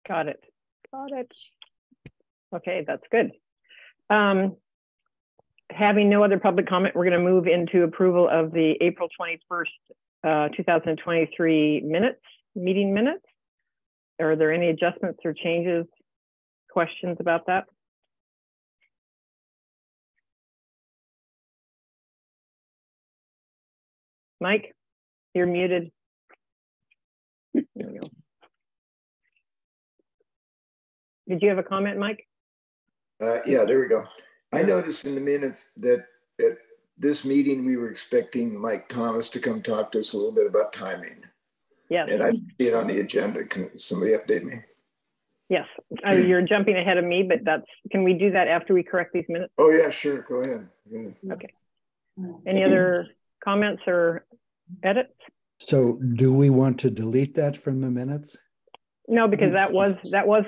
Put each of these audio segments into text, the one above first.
Got it. Got it. Okay, that's good. Having no other public comment, we're going to move into approval of the April 21st, 2023 meeting minutes. Are there any adjustments or changes, questions about that? Mike, you're muted. There we go. Did you have a comment, Mike? Yeah, there we go. I noticed in the minutes that at this meeting, we were expecting Mike Thomas to come talk to us a little bit about timing. Yes. And I see it on the agenda. Can somebody update me? Yes, you're jumping ahead of me, but can we do that after we correct these minutes? Oh yeah, sure, go ahead. Okay. Any other comments or edits? So do we want to delete that from the minutes? No, because that was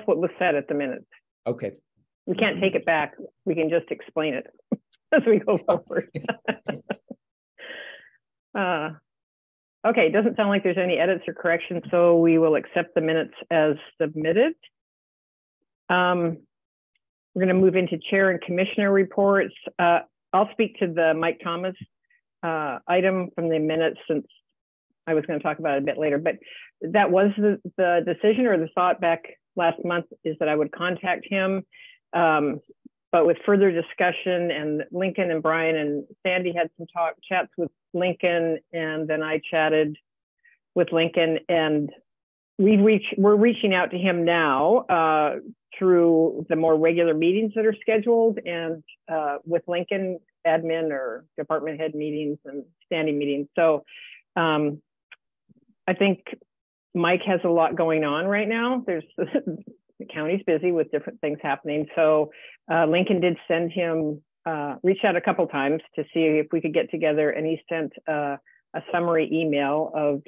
what was said at the minutes. Okay. We can't take it back. We can just explain it as we go forward. Okay, it doesn't sound like there's any edits or corrections, so we will accept the minutes as submitted. We're going to move into chair and commissioner reports. I'll speak to the Mike Thomas item from the minutes, since I was going to talk about it a bit later, but that was the decision, or the thought back last month, is that I would contact him. But with further discussion, and Lincoln and Brian and Sandy had some chats with Lincoln, and then I chatted with Lincoln, and we're reaching out to him now through the more regular meetings that are scheduled, and with Lincoln, admin or department head meetings and standing meetings. So I think Mike has a lot going on right now. There's the county's busy with different things happening. So Lincoln did send him, reached out a couple times to see if we could get together, and he sent a summary email of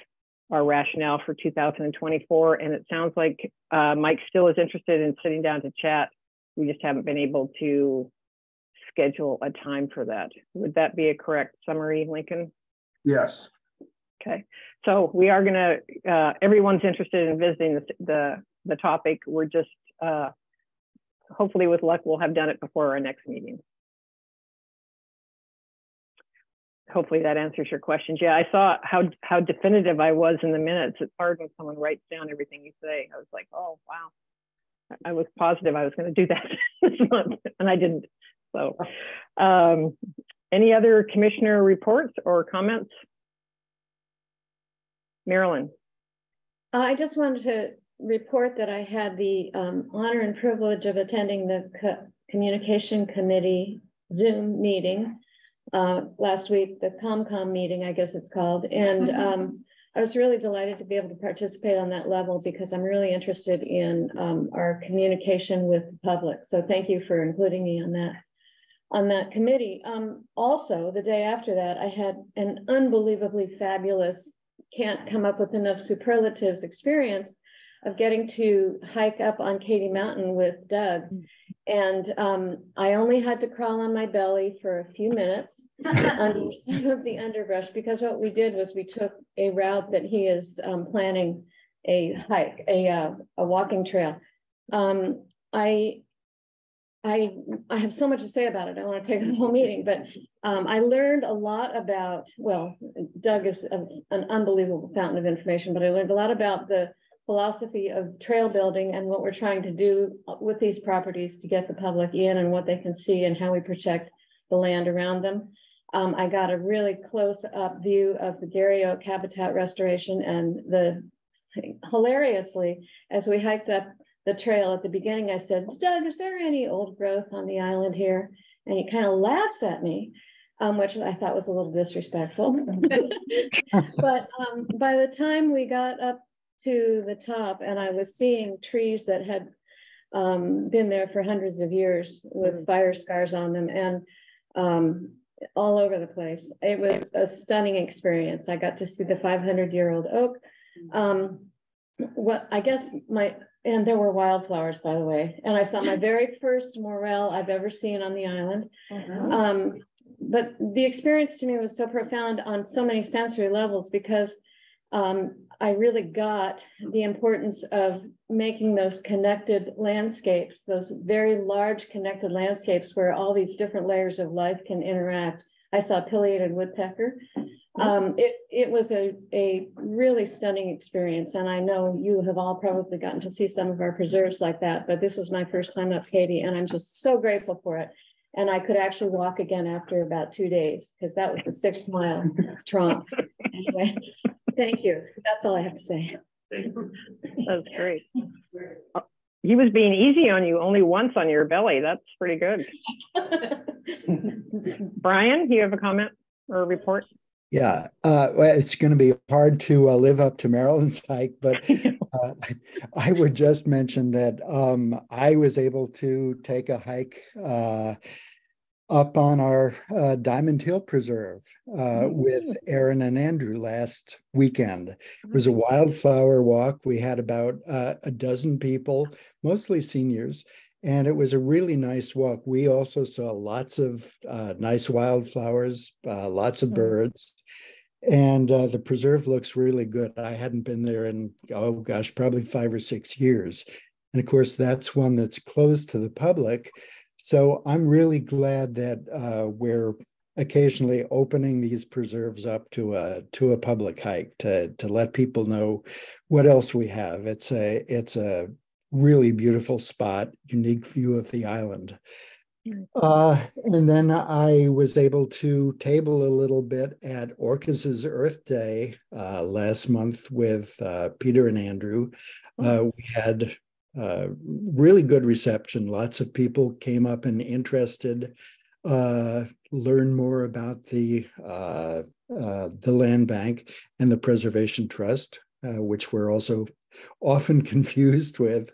our rationale for 2024. And it sounds like Mike still is interested in sitting down to chat. We just haven't been able to schedule a time for that. Would that be a correct summary, Lincoln? Yes. Okay, so we are gonna, everyone's interested in visiting the topic. We're just, hopefully with luck, we'll have done it before our next meeting. Hopefully that answers your questions. Yeah, I saw how definitive I was in the minutes. It's hard when someone writes down everything you say. I was like, oh, wow. I was positive I was gonna do that this month, and I didn't. So any other commissioner reports or comments? Marilyn. I just wanted to report that I had the honor and privilege of attending the Communication Committee Zoom meeting last week, the ComCom meeting, I guess it's called. And I was really delighted to be able to participate on that level, because I'm really interested in our communication with the public. So thank you for including me on that committee. Also, the day after that, I had an unbelievably fabulous, can't come up with enough superlatives, experience of getting to hike up on Katy Mountain with Doug. And I only had to crawl on my belly for a few minutes under some of the underbrush, because what we did was we took a route that he is planning a hike, a walking trail. I have so much to say about it. I want to take the whole meeting, but I learned a lot about, well, Doug is an unbelievable fountain of information, but I learned a lot about the philosophy of trail building and what we're trying to do with these properties to get the public in, and what they can see, and how we protect the land around them. I got a really close-up view of the Gary Oak habitat restoration, and hilariously, as we hiked up the trail at the beginning, I said, Doug, is there any old growth on the island here? And he kind of laughs at me, which I thought was a little disrespectful. But by the time we got up to the top, and I was seeing trees that had been there for hundreds of years with fire scars on them, and all over the place. It was a stunning experience. I got to see the 500-year-old oak. And there were wildflowers, by the way. And I saw my very first morel I've ever seen on the island. But the experience to me was so profound on so many sensory levels, because I really got the importance of making those connected landscapes, those very large connected landscapes where all these different layers of life can interact. I saw pileated woodpecker. It was a really stunning experience. And I know you have all probably gotten to see some of our preserves like that, but this was my first time up, Katie, and I'm just so grateful for it. And I could actually walk again after about 2 days because that was a 6 mile tromp. Anyway, thank you. That's all I have to say. That's great. He was being easy on you only once on your belly. That's pretty good. Brian, do you have a comment or a report? Yeah, well, it's going to be hard to live up to Marilyn's hike, but I would just mention that I was able to take a hike up on our Diamond Hill Preserve with Aaron and Andrew last weekend. It was a wildflower walk. We had about a dozen people, mostly seniors, and it was a really nice walk. We also saw lots of nice wildflowers, lots of birds. And the preserve looks really good. I hadn't been there in, oh gosh, probably 5 or 6 years. And of course, that's one that's closed to the public. So I'm really glad that we're occasionally opening these preserves up to a public hike to let people know what else we have. It's a really beautiful spot, unique view of the island. And then I was able to table a little bit at Orcas's Earth Day last month with Peter and Andrew. We had really good reception. Lots of people came up and interested, learn more about the land bank and the Preservation Trust, which we're also often confused with.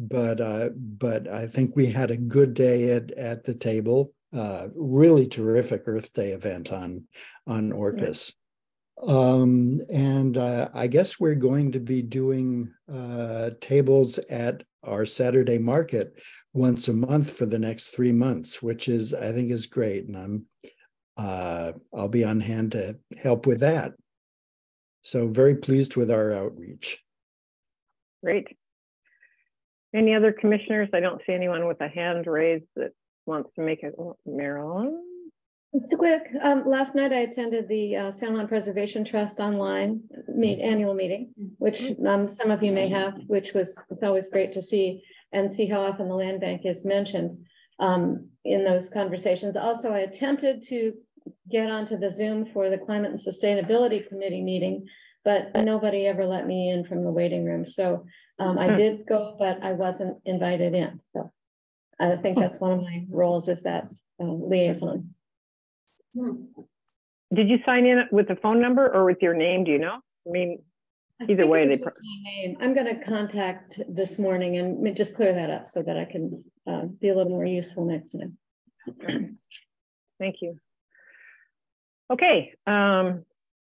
But I think we had a good day at the table. Really terrific Earth Day event on Orcas. And I guess we're going to be doing tables at our Saturday market once a month for the next 3 months, which I think is great. And I'll be on hand to help with that. So very pleased with our outreach. Great. Any other commissioners? I don't see anyone with a hand raised that wants to make it. Marilyn? Just quick, last night I attended the San Juan Preservation Trust online annual meeting, which some of you may have, it's always great to see and see how often the land bank is mentioned in those conversations. Also, I attempted to get onto the Zoom for the Climate and Sustainability Committee meeting, but nobody ever let me in from the waiting room. So I did go, but I wasn't invited in. So I think that's one of my roles is that liaison. Did you sign in with the phone number or with your name? Do you know? I mean, either way, I'm going to contact this morning and just clear that up so that I can be a little more useful next time. Thank you. Okay.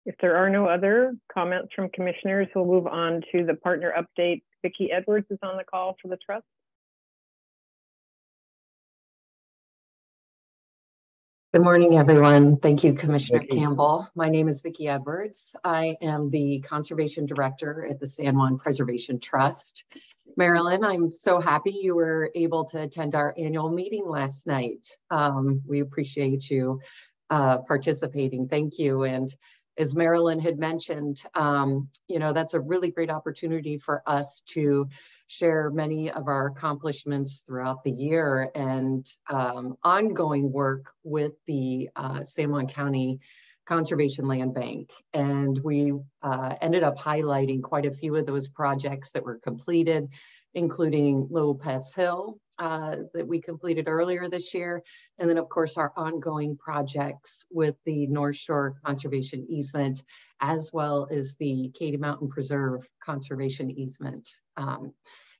If there are no other comments from commissioners, we'll move on to the partner update. Vicki Edwards is on the call for the trust. Good morning, everyone. Thank you, Commissioner Campbell. My name is Vicki Edwards. I am the Conservation Director at the San Juan Preservation Trust. Marilyn, I'm so happy you were able to attend our annual meeting last night. We appreciate you participating. Thank you. And as Marilyn had mentioned, that's a really great opportunity for us to share many of our accomplishments throughout the year and ongoing work with the San Juan County Conservation Land Bank. And we ended up highlighting quite a few of those projects that were completed, including Lopez Hill that we completed earlier this year. And then of course, our ongoing projects with the North Shore Conservation Easement, as well as the Katy Mountain Preserve Conservation Easement.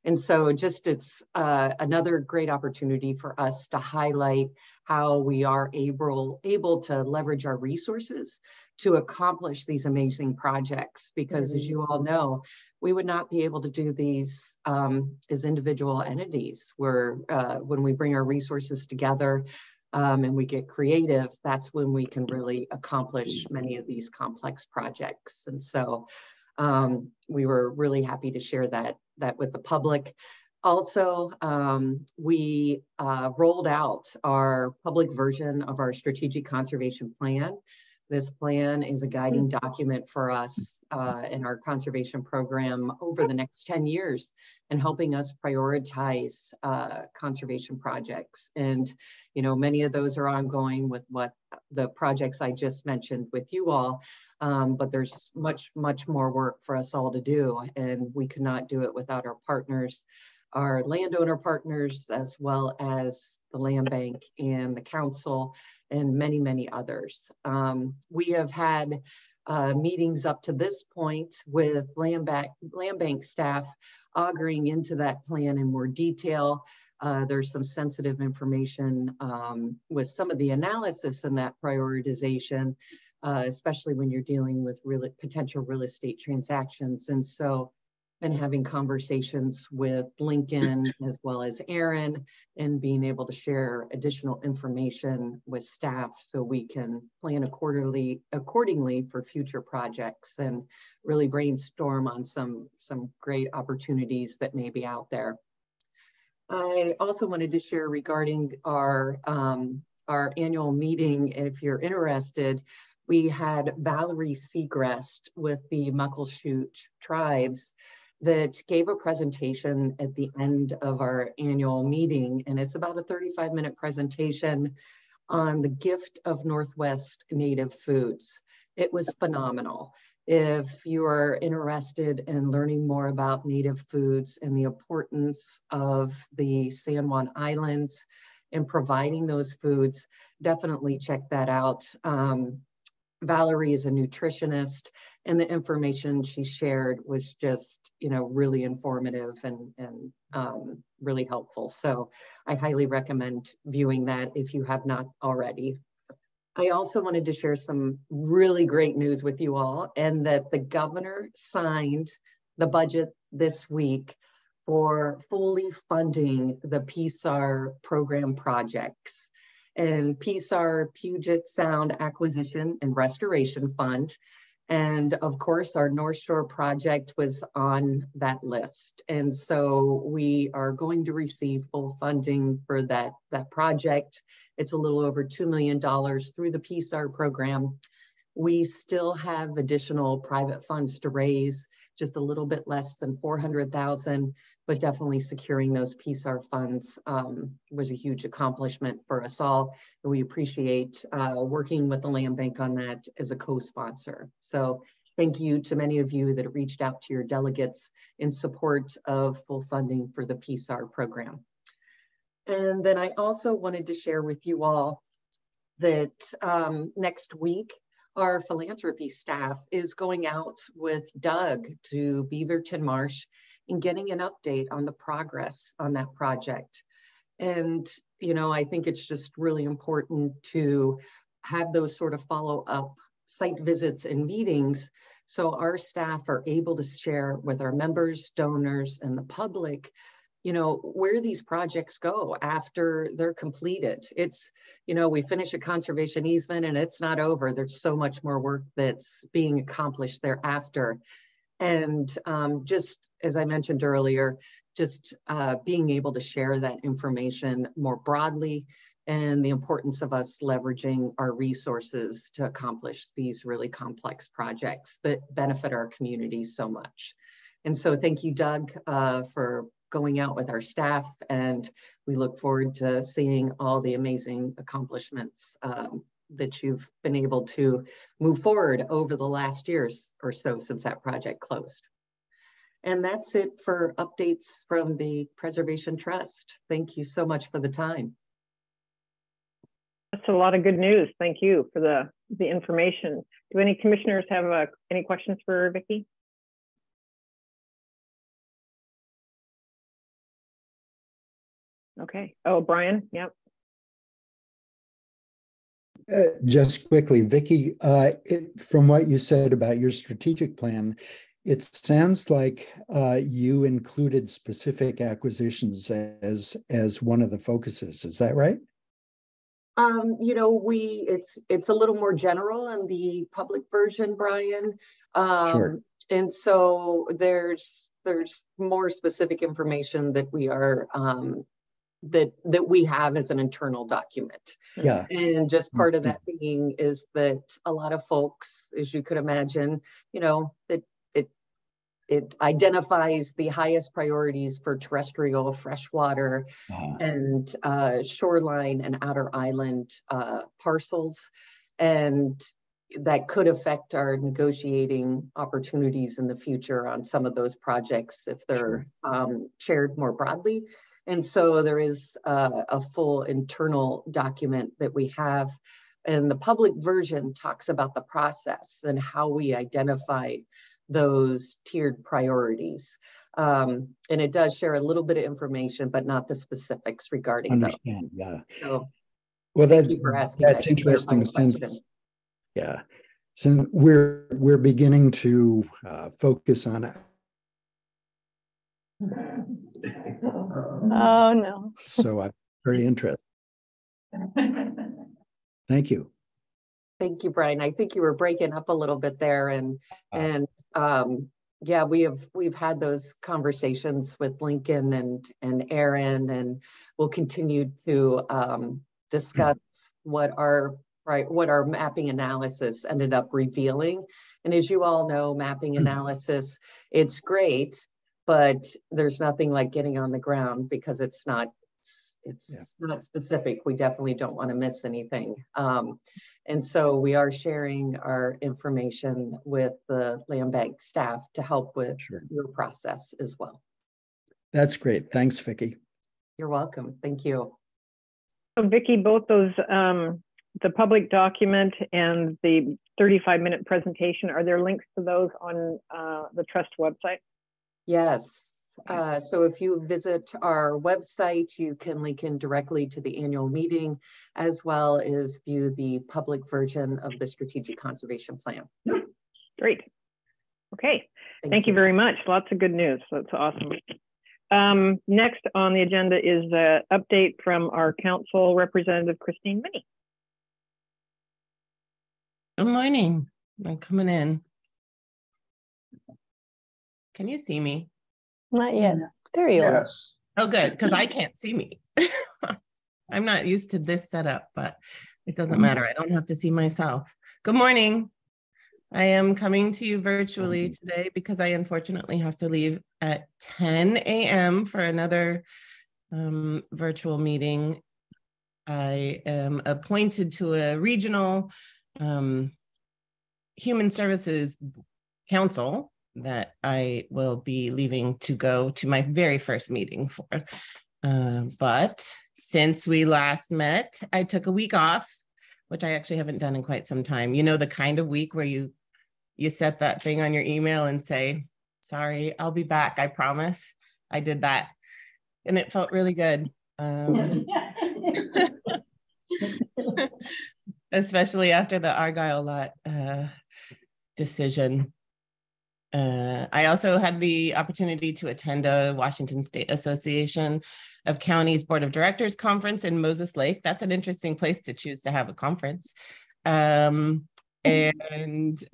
And so it's another great opportunity for us to highlight how we are able to leverage our resources to accomplish these amazing projects. Because as you all know, we would not be able to do these as individual entities when we bring our resources together and we get creative, that's when we can really accomplish many of these complex projects. And so We were really happy to share that with the public. Also, we rolled out our public version of our strategic conservation plan. This plan is a guiding document for us in our conservation program over the next 10 years and helping us prioritize conservation projects. And, you know, many of those are ongoing with what the projects I just mentioned with you all, but there's much more work for us all to do, and we could not do it without our partners, our landowner partners, as well as the land bank and the council and many others. We have had meetings up to this point with land bank staff auguring into that plan in more detail. There's some sensitive information with some of the analysis in that prioritization, especially when you're dealing with potential real estate transactions. And so been having conversations with Lincoln as well as Aaron, and being able to share additional information with staff so we can plan accordingly for future projects and really brainstorm on some great opportunities that may be out there. I also wanted to share regarding our annual meeting, if you're interested. We had Valerie Segrest with the Muckleshoot tribes that gave a presentation at the end of our annual meeting, and it's about a 35-minute presentation on the gift of Northwest native foods. It was phenomenal. If you are interested in learning more about native foods and the importance of the San Juan Islands and providing those foods, definitely check that out. Valerie is a nutritionist, and the information she shared was just, you know, really informative and really helpful. So I highly recommend viewing that if you have not already. I also wanted to share some really great news with you all, and that the governor signed the budget this week for fully funding the PSAR program projects. And PSAR, Puget Sound Acquisition and Restoration Fund. And of course, our North Shore project was on that list. And so we are going to receive full funding for that project. It's a little over $2 million through the PSAR program. We still have additional private funds to raise, just a little bit less than 400,000, but definitely securing those PSAR funds was a huge accomplishment for us all. And we appreciate working with the Land Bank on that as a co-sponsor. So thank you to many of you that reached out to your delegates in support of full funding for the PSAR program. And then I also wanted to share with you all that next week, our philanthropy staff is going out with Doug to Beaverton Marsh and getting an update on the progress on that project. And, you know, I think it's just really important to have those sort of follow-up site visits and meetings so our staff are able to share with our members, donors, and the public, you know, where these projects go after they're completed. It's, you know, we finish a conservation easement and it's not over. There's so much more work that's being accomplished thereafter. And just as I mentioned earlier, just being able to share that information more broadly, and the importance of us leveraging our resources to accomplish these really complex projects that benefit our community so much. And so thank you, Doug, for going out with our staff, and we look forward to seeing all the amazing accomplishments that you've been able to move forward over the last years or so since that project closed. And that's it for updates from the Preservation Trust. Thank you so much for the time. That's a lot of good news. Thank you for the information. Do any commissioners have any questions for Vicki? Okay. Oh, Brian, yep. Just quickly, Vicki, from what you said about your strategic plan, it sounds like you included specific acquisitions as one of the focuses. Is that right? You know, it's a little more general in the public version, Brian. Sure. And so there's more specific information that we are that we have as an internal document. Yeah. And just part of that being is that a lot of folks, as you could imagine, you know, that it identifies the highest priorities for terrestrial, freshwater, and shoreline and outer island parcels. And that could affect our negotiating opportunities in the future on some of those projects if they're shared more broadly. And so there is a full internal document that we have. And the public version talks about the process and how we identified those tiered priorities. And it does share a little bit of information, but not the specifics regarding those. Yeah. So well, thank you for asking. That's interesting. Question. Yeah. So we're beginning to focus on it. Oh, no. So I'm very interested. Thank you. Thank you, Brian. I think you were breaking up a little bit there, and yeah, we've had those conversations with Lincoln and Aaron, and we'll continue to discuss what our mapping analysis ended up revealing. And as you all know, mapping analysis, it's great, but there's nothing like getting on the ground because it's not specific. We definitely don't want to miss anything. And so we are sharing our information with the land bank staff to help with your process as well. That's great. Thanks, Vicki. You're welcome. Thank you. So Vicki, both those, the public document and the 35-minute presentation, are there links to those on the Trust website? Yes. So if you visit our website, you can link in directly to the annual meeting, as well as view the public version of the Strategic Conservation Plan. Great. Okay. Thank you very much. Lots of good news. That's awesome. Next on the agenda is an update from our council representative, Christine Minnie. Good morning. I'm coming in. Can you see me? Not yet. There you are. Oh, good, because I can't see me. I'm not used to this setup, but it doesn't matter. I don't have to see myself. Good morning. I am coming to you virtually today because I unfortunately have to leave at 10 a.m. for another virtual meeting. I am appointed to a regional human services council that I will be leaving to go to my very first meeting for. But since we last met, I took a week off, which I actually haven't done in quite some time. You know, the kind of week where you set that thing on your email and say, sorry, I'll be back, I promise. I did that and it felt really good. Especially after the Argyle lot decision. I also had the opportunity to attend a Washington State Association of Counties Board of Directors conference in Moses Lake. That's an interesting place to choose to have a conference. And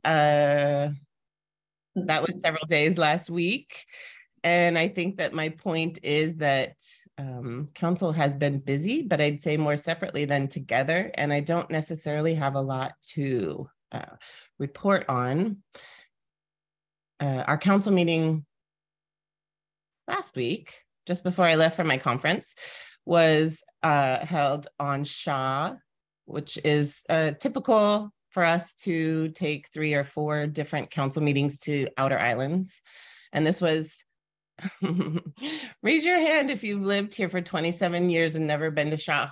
that was several days last week. And I think that my point is that council has been busy, but I'd say more separately than together. And I don't necessarily have a lot to report on. Our council meeting last week, just before I left for my conference, was held on Shaw, which is typical for us to take 3 or 4 different council meetings to outer islands. And this was, raise your hand if you've lived here for 27 years and never been to Shaw.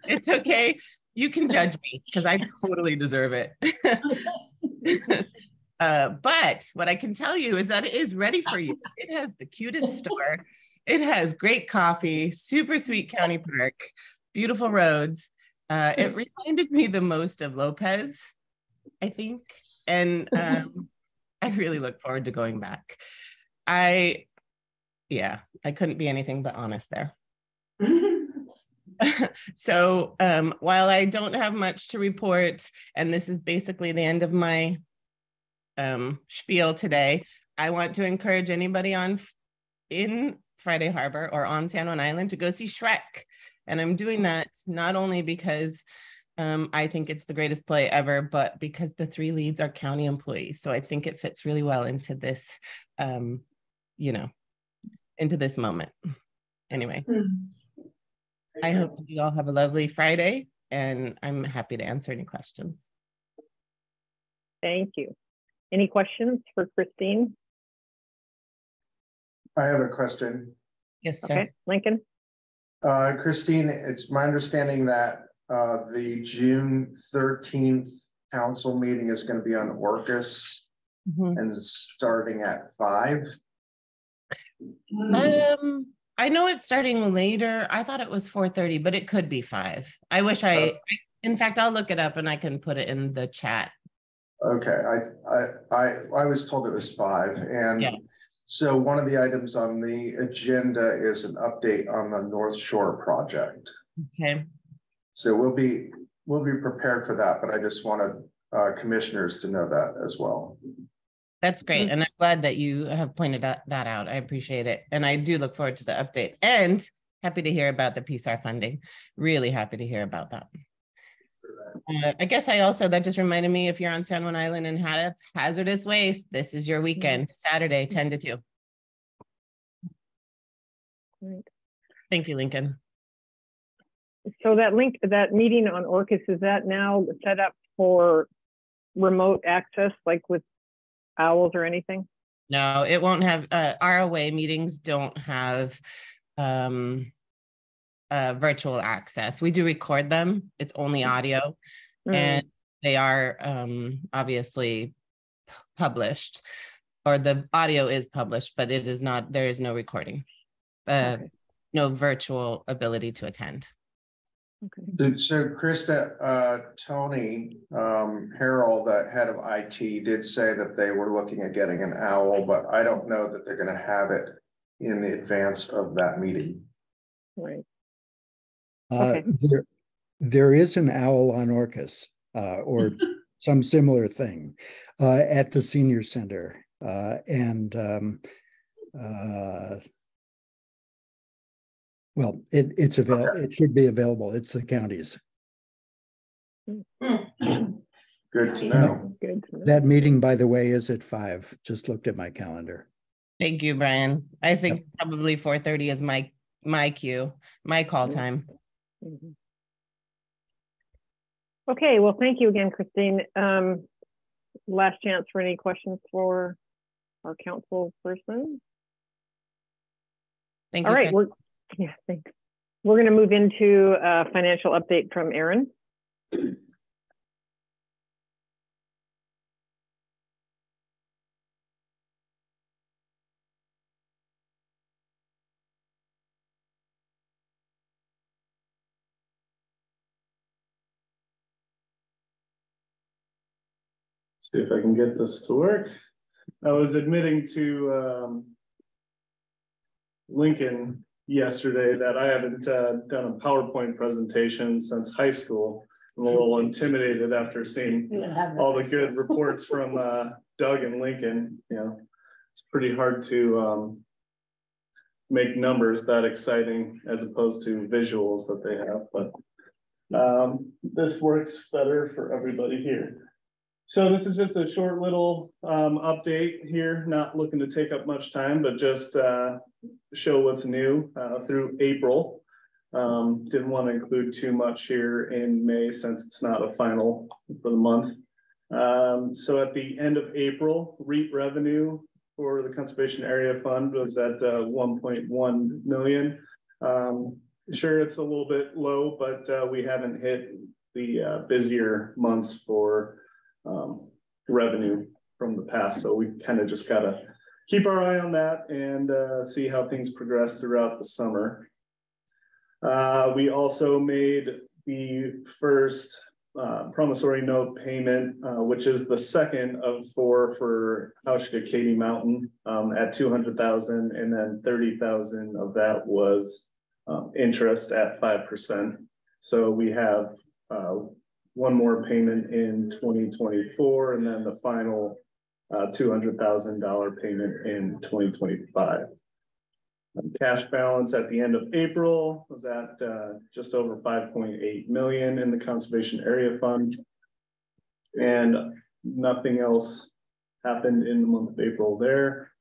It's okay. You can judge me because I totally deserve it. But what I can tell you is that it is ready for you. It has the cutest store. It has great coffee, super sweet county park, beautiful roads. It reminded me the most of Lopez, I think. And I really look forward to going back. I couldn't be anything but honest there. So while I don't have much to report, and this is basically the end of my spiel today, I want to encourage anybody in Friday Harbor or on San Juan Island to go see Shrek. And I'm doing that not only because I think it's the greatest play ever, but because the 3 leads are county employees. So I think it fits really well into this, into this moment. Anyway, I hope you all have a lovely Friday, and I'm happy to answer any questions. Thank you. Any questions for Christine? I have a question. Yes, sir. Okay, Lincoln. Christine, it's my understanding that the June 13th council meeting is going to be on Orcas and it's starting at 5. I know it's starting later. I thought it was 4:30, but it could be 5. I wish in fact, I'll look it up and I can put it in the chat. Okay, I was told it was 5, and yeah. So one of the items on the agenda is an update on the North Shore project. Okay. So we'll be prepared for that, but I just wanted commissioners to know that as well. That's great. And I'm glad that you have pointed that out. I appreciate it. And I do look forward to the update, and happy to hear about the PSAR funding. Really happy to hear about that. I guess that just reminded me, if you're on San Juan Island and had hazardous waste, this is your weekend, Saturday, 10 to 2. Great. Thank you, Lincoln. So that meeting on Orcas, is that now set up for remote access, like with owls or anything? No, it won't have, ROA meetings don't have virtual access. We do record them. It's only audio, and they are obviously published, or the audio is published, but it is not, there is no recording, no virtual ability to attend. Okay. So Krista, Tony Harrell, the head of IT, did say that they were looking at getting an owl, but I don't know that they're going to have it in advance of that meeting. Right. There is an owl on Orcas or some similar thing at the senior center, well, it's available. It should be available. It's the county's. Good to know. Good to know. That meeting, by the way, is at 5. Just looked at my calendar. Thank you, Brian. I think probably 4:30 is my cue, my call time. Okay, well, thank you again, Christine. Last chance for any questions for our council person. Thank you. All right, thanks. We're going to move into a financial update from Aaron. See if I can get this to work. I was admitting to Lincoln yesterday that I haven't done a PowerPoint presentation since high school. I'm a little intimidated after seeing all the good reports from Doug and Lincoln. You know, it's pretty hard to make numbers that exciting as opposed to visuals that they have, but this works better for everybody here. So this is just a short little update here, not looking to take up much time, but just show what's new through April. Didn't want to include too much here in May since it's not a final for the month. So at the end of April, REIT revenue for the Conservation Area Fund was at 1.1 million. Sure, it's a little bit low, but we haven't hit the busier months for revenue from the past. So we kind of just got to keep our eye on that and see how things progress throughout the summer. We also made the first promissory note payment, which is the second of 4 for Hauschka Katy Mountain at 200,000, and then 30,000 of that was interest at 5%. So we have one more payment in 2024, and then the final $200,000 payment in 2025. Cash balance at the end of April was at just over 5.8 million in the conservation area fund, and nothing else happened in the month of April there.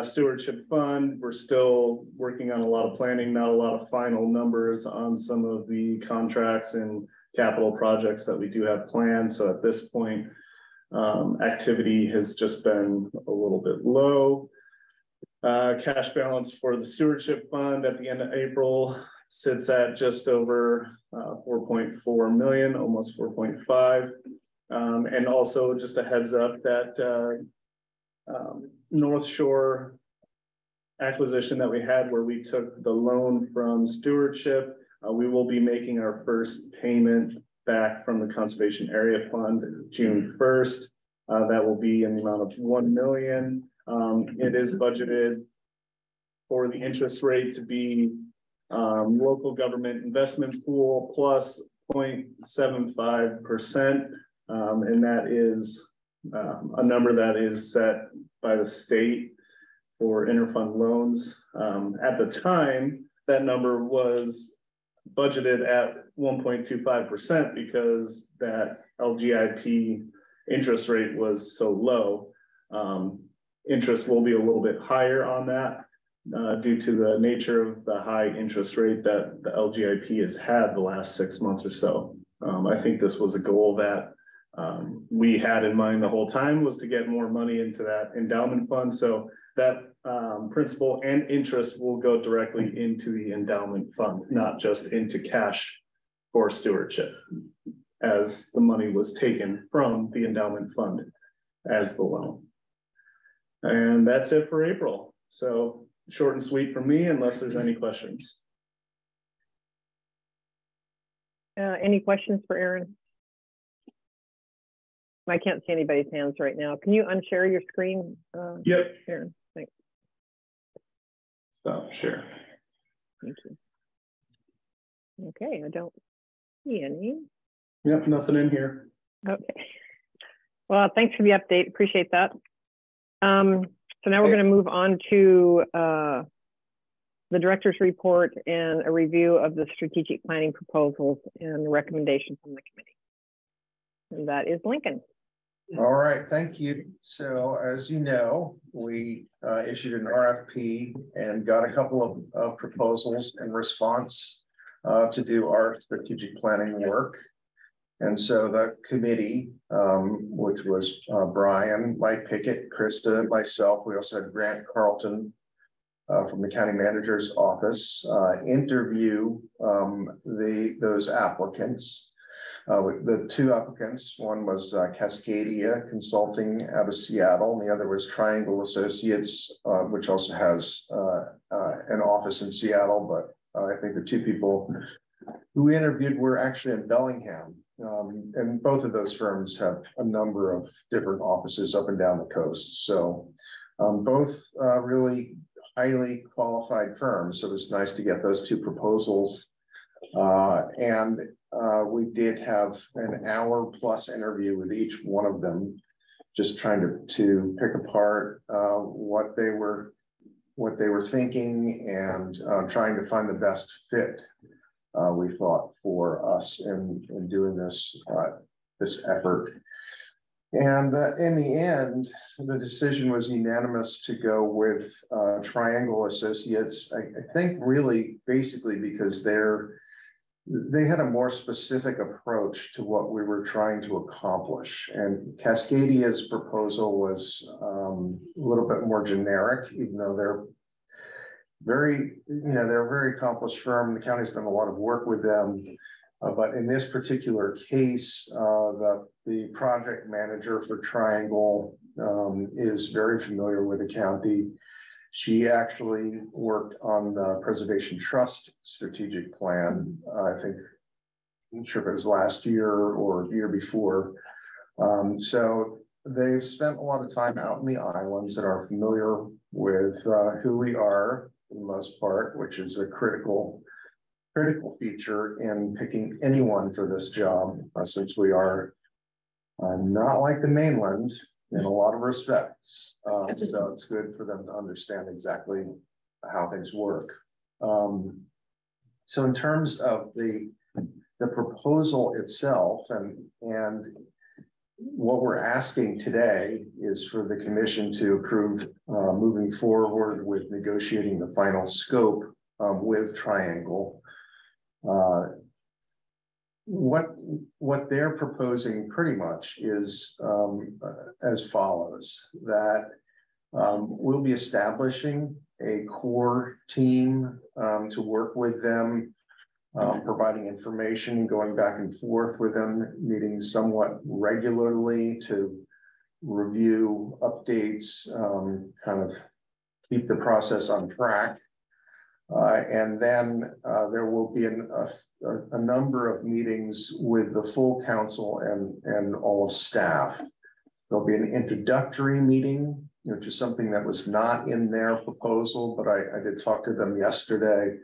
Stewardship fund, we're still working on a lot of planning, not a lot of final numbers on some of the contracts and capital projects that we do have planned. So at this point, activity has just been a little bit low. Cash balance for the stewardship fund at the end of April sits at just over 4.4 million, almost 4.5. And also just a heads up that North Shore acquisition that we had where we took the loan from stewardship, we will be making our first payment back from the conservation area fund June 1st. That will be in the amount of 1 million. It is budgeted for the interest rate to be local government investment pool plus 0.75%. And that is a number that is set by the state for interfund loans. At the time, that number was budgeted at 1.25% because that LGIP interest rate was so low. Interest will be a little bit higher on that due to the nature of the high interest rate that the LGIP has had the last 6 months or so. I think this was a goal that we had in mind the whole time, was to get more money into that endowment fund. So that principal and interest will go directly into the endowment fund, not just into cash for stewardship, as the money was taken from the endowment fund as the loan. And that's it for April. So short and sweet from me, unless there's any questions. Any questions for Aaron? I can't see anybody's hands right now. Can you unshare your screen? Yep. Aaron, thanks. Stop share. Thank you. Okay, I don't see any. Yep, nothing in here. Okay. Well, thanks for the update. Appreciate that. So now we're going to move on to the director's report and a review of the strategic planning proposals and the recommendation from the committee. And that is Lincoln. All right, thank you. So as you know, we issued an RFP and got a couple of proposals in response to do our strategic planning work. And so the committee, which was Brian, Mike Pickett, Krista, myself, we also had Grant Carlton from the county manager's office, interview those applicants. The two applicants, one was Cascadia Consulting out of Seattle, and the other was Triangle Associates, which also has an office in Seattle, but I think the two people who we interviewed were actually in Bellingham. And both of those firms have a number of different offices up and down the coast. So both really highly qualified firms. So it was nice to get those two proposals. And we did have an hour-plus interview with each one of them, just trying to pick apart what they were thinking and trying to find the best fit. We thought for us in doing this effort. And in the end, the decision was unanimous to go with Triangle Associates. I think really basically because they had a more specific approach to what we were trying to accomplish. And Cascadia's proposal was a little bit more generic, even though they're they're a very accomplished firm. The county's done a lot of work with them. But in this particular case, the project manager for Triangle is very familiar with the county. She actually worked on the Preservation Trust strategic plan. I'm not sure if it was last year or the year before. So they've spent a lot of time out in the islands and are familiar with who we are for the most part, which is a critical critical feature in picking anyone for this job, since we are not like the mainland in a lot of respects. So it's good for them to understand exactly how things work. So in terms of the proposal itself, and what we're asking today is for the commission to approve moving forward with negotiating the final scope with Triangle. What they're proposing pretty much is as follows: that we'll be establishing a core team to work with them, providing information, going back and forth with them, meeting somewhat regularly to review updates, kind of keep the process on track. And then there will be a number of meetings with the full council and all of staff. There'll be an introductory meeting, which is something that was not in their proposal, but I did talk to them yesterday,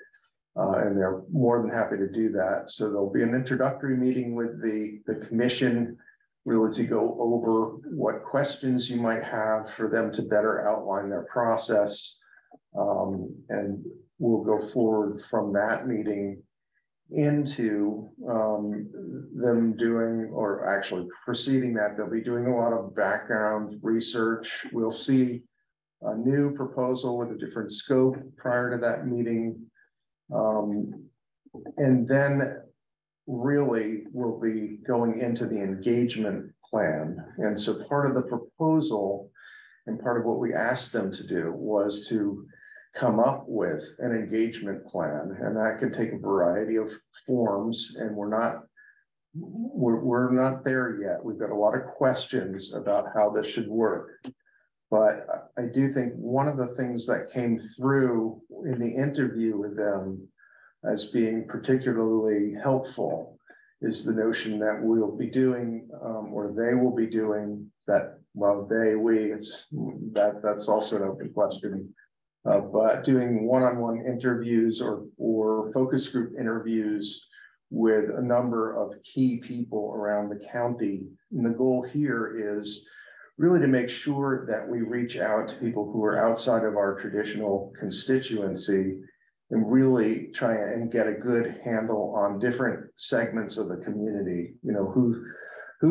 and they're more than happy to do that. So there'll be an introductory meeting with the commission, really to go over what questions you might have for them to better outline their process. And we'll go forward from that meeting into them doing, or actually preceding that, they'll be doing a lot of background research. We'll see a new proposal with a different scope prior to that meeting. And then really we'll be going into the engagement plan. And so part of the proposal and part of what we asked them to do was to come up with an engagement plan, and that can take a variety of forms, and we're not there yet. We've got a lot of questions about how this should work, but I do think one of the things that came through in the interview with them as being particularly helpful is the notion that we'll be doing, or they will be doing that. Well, that's also an open question. But doing one-on-one interviews or focus group interviews with a number of key people around the county. And the goal here is really to make sure that we reach out to people who are outside of our traditional constituency and really try and get a good handle on different segments of the community. You know, who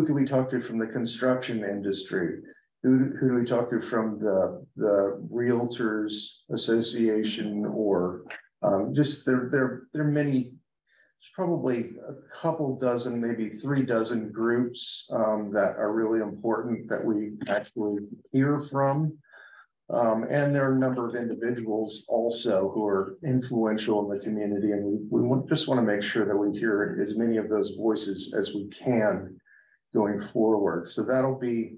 can we talk to from the construction industry? Who do we talk to from the Realtors Association, or just there are many, there's probably a couple dozen, maybe 3 dozen groups that are really important that we actually hear from. And there are a number of individuals also who are influential in the community, and we just want to make sure that we hear as many of those voices as we can going forward. So that'll be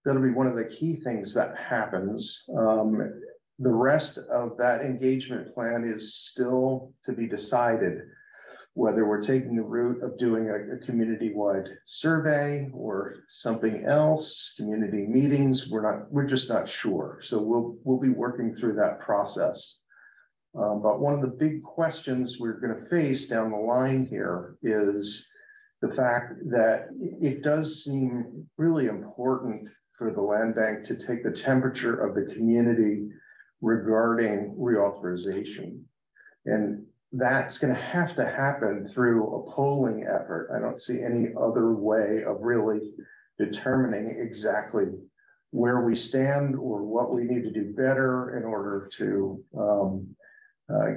one of the key things that happens. The rest of that engagement plan is still to be decided, whether we're taking the route of doing a community-wide survey or something else, community meetings. We're just not sure. So we'll be working through that process. But one of the big questions we're going to face down the line here is the fact that it does seem really important for the land bank to take the temperature of the community regarding reauthorization. And that's going to have to happen through a polling effort. I don't see any other way of really determining exactly where we stand or what we need to do better in order to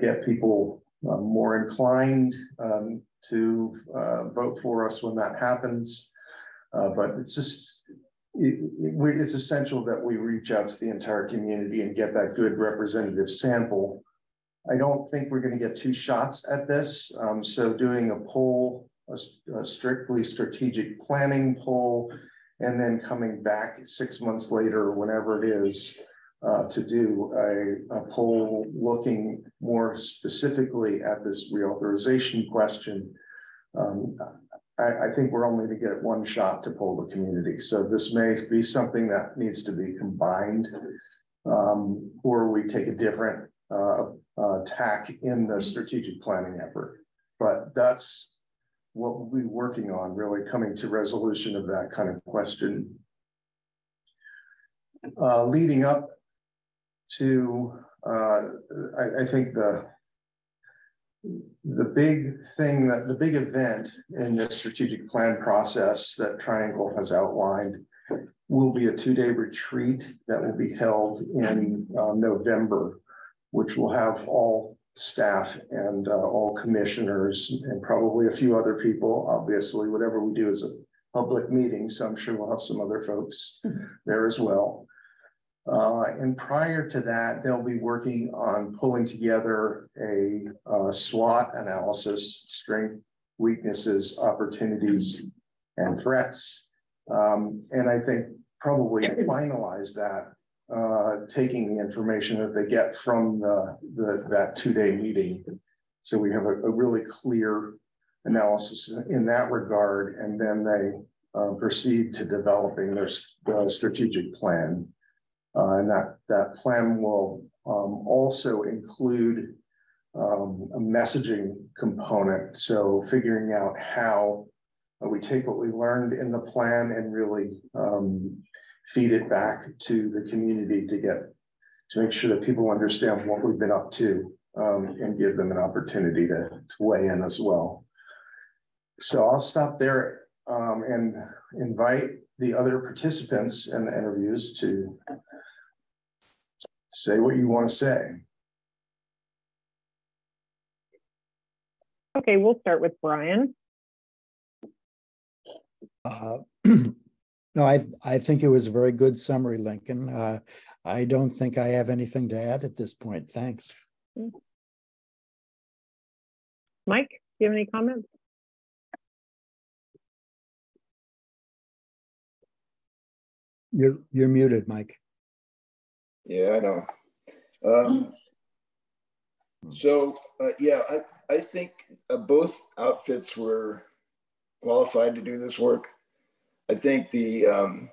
get people more inclined to vote for us when that happens. But it's just, it's essential that we reach out to the entire community and get that good representative sample. I don't think we're going to get 2 shots at this. So doing a poll, a strictly strategic planning poll, and then coming back 6 months later, whenever it is, to do a poll looking more specifically at this reauthorization question. I think we're only to get 1 shot to poll the community. So this may be something that needs to be combined, or we take a different tack in the strategic planning effort. But that's what we'll be working on, really coming to resolution of that kind of question. Leading up to, I think the big thing, that the big event in this strategic plan process that Triangle has outlined will be a 2-day retreat that will be held in November, which will have all staff and all commissioners and probably a few other people. Obviously, whatever we do is a public meeting, so I'm sure we'll have some other folks there as well. And prior to that, they'll be working on pulling together a SWOT analysis, strength, weaknesses, opportunities, and threats. And I think probably finalize that, taking the information that they get from that 2-day meeting. So we have a really clear analysis in that regard, and then they proceed to developing their strategic plan. And that plan will also include a messaging component. So figuring out how we take what we learned in the plan and really feed it back to the community to make sure that people understand what we've been up to, and give them an opportunity to weigh in as well. So I'll stop there and invite the other participants in the interviews to say what you want to say. Okay, we'll start with Brian. No, I think it was a very good summary, Lincoln. I don't think I have anything to add at this point. Thanks. Mike, do you have any comments? You're muted, Mike. Yeah, I know. Yeah, I think both outfits were qualified to do this work. I think the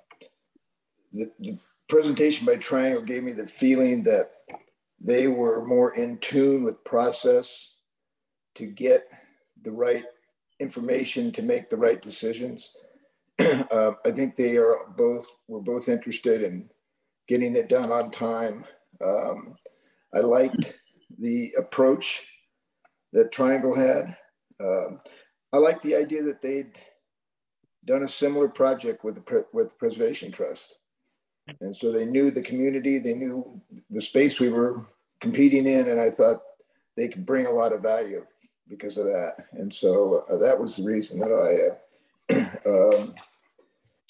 presentation by Triangle gave me the feeling that they were more in tune with process to get the right information to make the right decisions. I think they were both interested in getting it done on time. I liked the approach that Triangle had. I liked the idea that they'd done a similar project with the Preservation Trust. And so they knew the community, they knew the space we were competing in, and I thought they could bring a lot of value because of that. And so that was the reason that I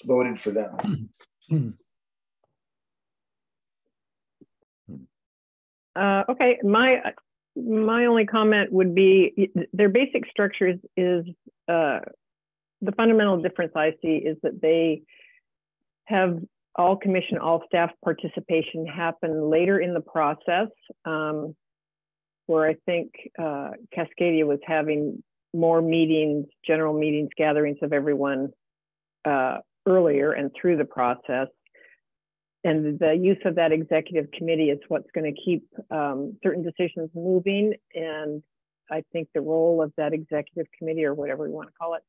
voted for them. Okay, my only comment would be their basic structure is the fundamental difference I see is that they have all commission, all staff participation happen later in the process, where I think Cascadia was having more meetings, general meetings, gatherings of everyone earlier and through the process. And the use of that executive committee is what's going to keep certain decisions moving. And I think the role of that executive committee, or whatever we want to call it,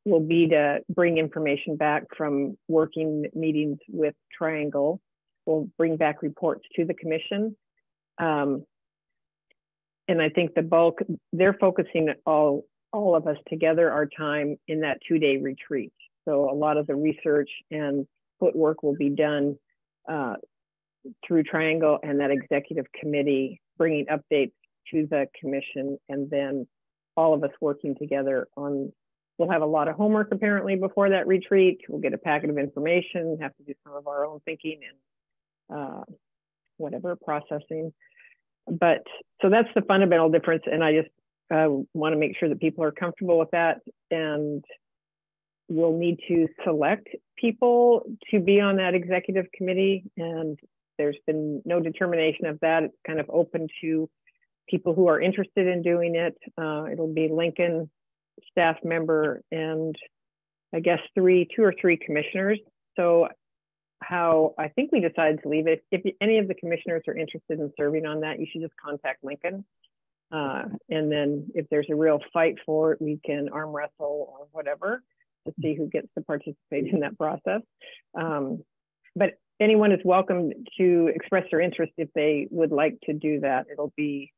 will be to bring information back from working meetings with Triangle. We'll bring back reports to the commission. And I think the bulk, they're focusing all of us together our time in that 2-day retreat. So a lot of the research and footwork will be done through Triangle and that executive committee, bringing updates to the commission, and then all of us working together on. We'll have a lot of homework apparently before that retreat. We'll get a packet of information, have to do some of our own thinking and whatever processing. But so that's the fundamental difference. And I just want to make sure that people are comfortable with that. And we'll need to select people to be on that executive committee. And there's been no determination of that. It's kind of open to people who are interested in doing it. It'll be Lincoln, staff member, and I guess 2 or 3 commissioners. So how I think we decided to leave it. If any of the commissioners are interested in serving on that, you should just contact Lincoln. And then if there's a real fight for it, we can arm wrestle or whatever to see who gets to participate in that process. But anyone is welcome to express their interest if they would like to do that. It'll be,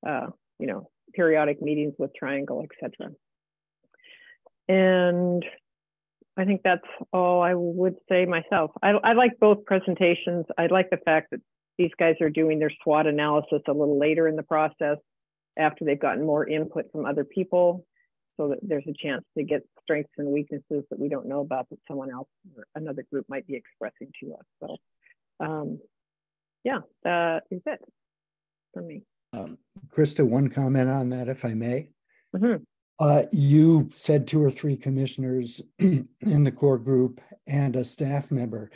you know, periodic meetings with Triangle, etc. And I think that's all I would say myself. I like both presentations. I like the fact that these guys are doing their SWOT analysis a little later in the process after they've gotten more input from other people, so that there's a chance to get strengths and weaknesses that we don't know about that someone else or another group might be expressing to us. So yeah, that is it for me. Krista, one comment on that, if I may. Mm-hmm. You said 2 or 3 commissioners in the core group and a staff member.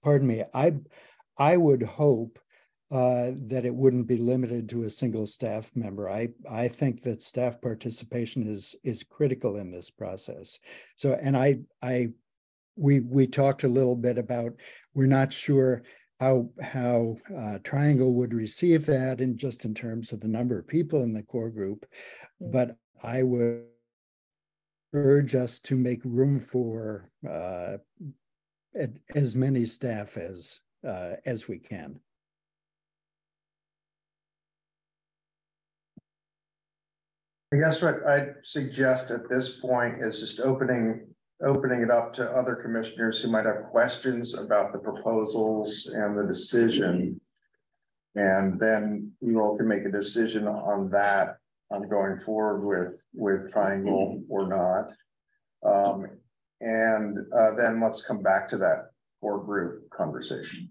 Pardon me. I would hope that it wouldn't be limited to a single staff member. I think that staff participation is critical in this process. So, and we talked a little bit about, we're not sure how Triangle would receive that, and just in terms of the number of people in the core group, but I would urge us to make room for as many staff as we can. I guess what I'd suggest at this point is just opening it up to other commissioners who might have questions about the proposals and the decision. And then you all can make a decision on that, on going forward with Triangle or not. And then let's come back to that core group conversation.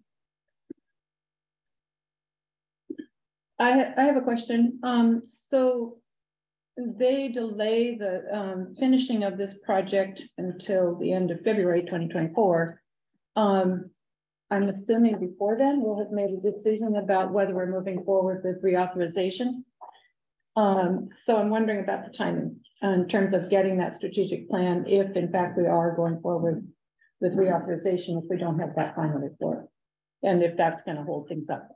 I have a question. So they delay the finishing of this project until the end of February 2024. I'm assuming before then we'll have made a decision about whether we're moving forward with reauthorizations. So I'm wondering about the timing in terms of getting that strategic plan, if in fact we are going forward with reauthorization, if we don't have that final report, and if that's going to hold things up.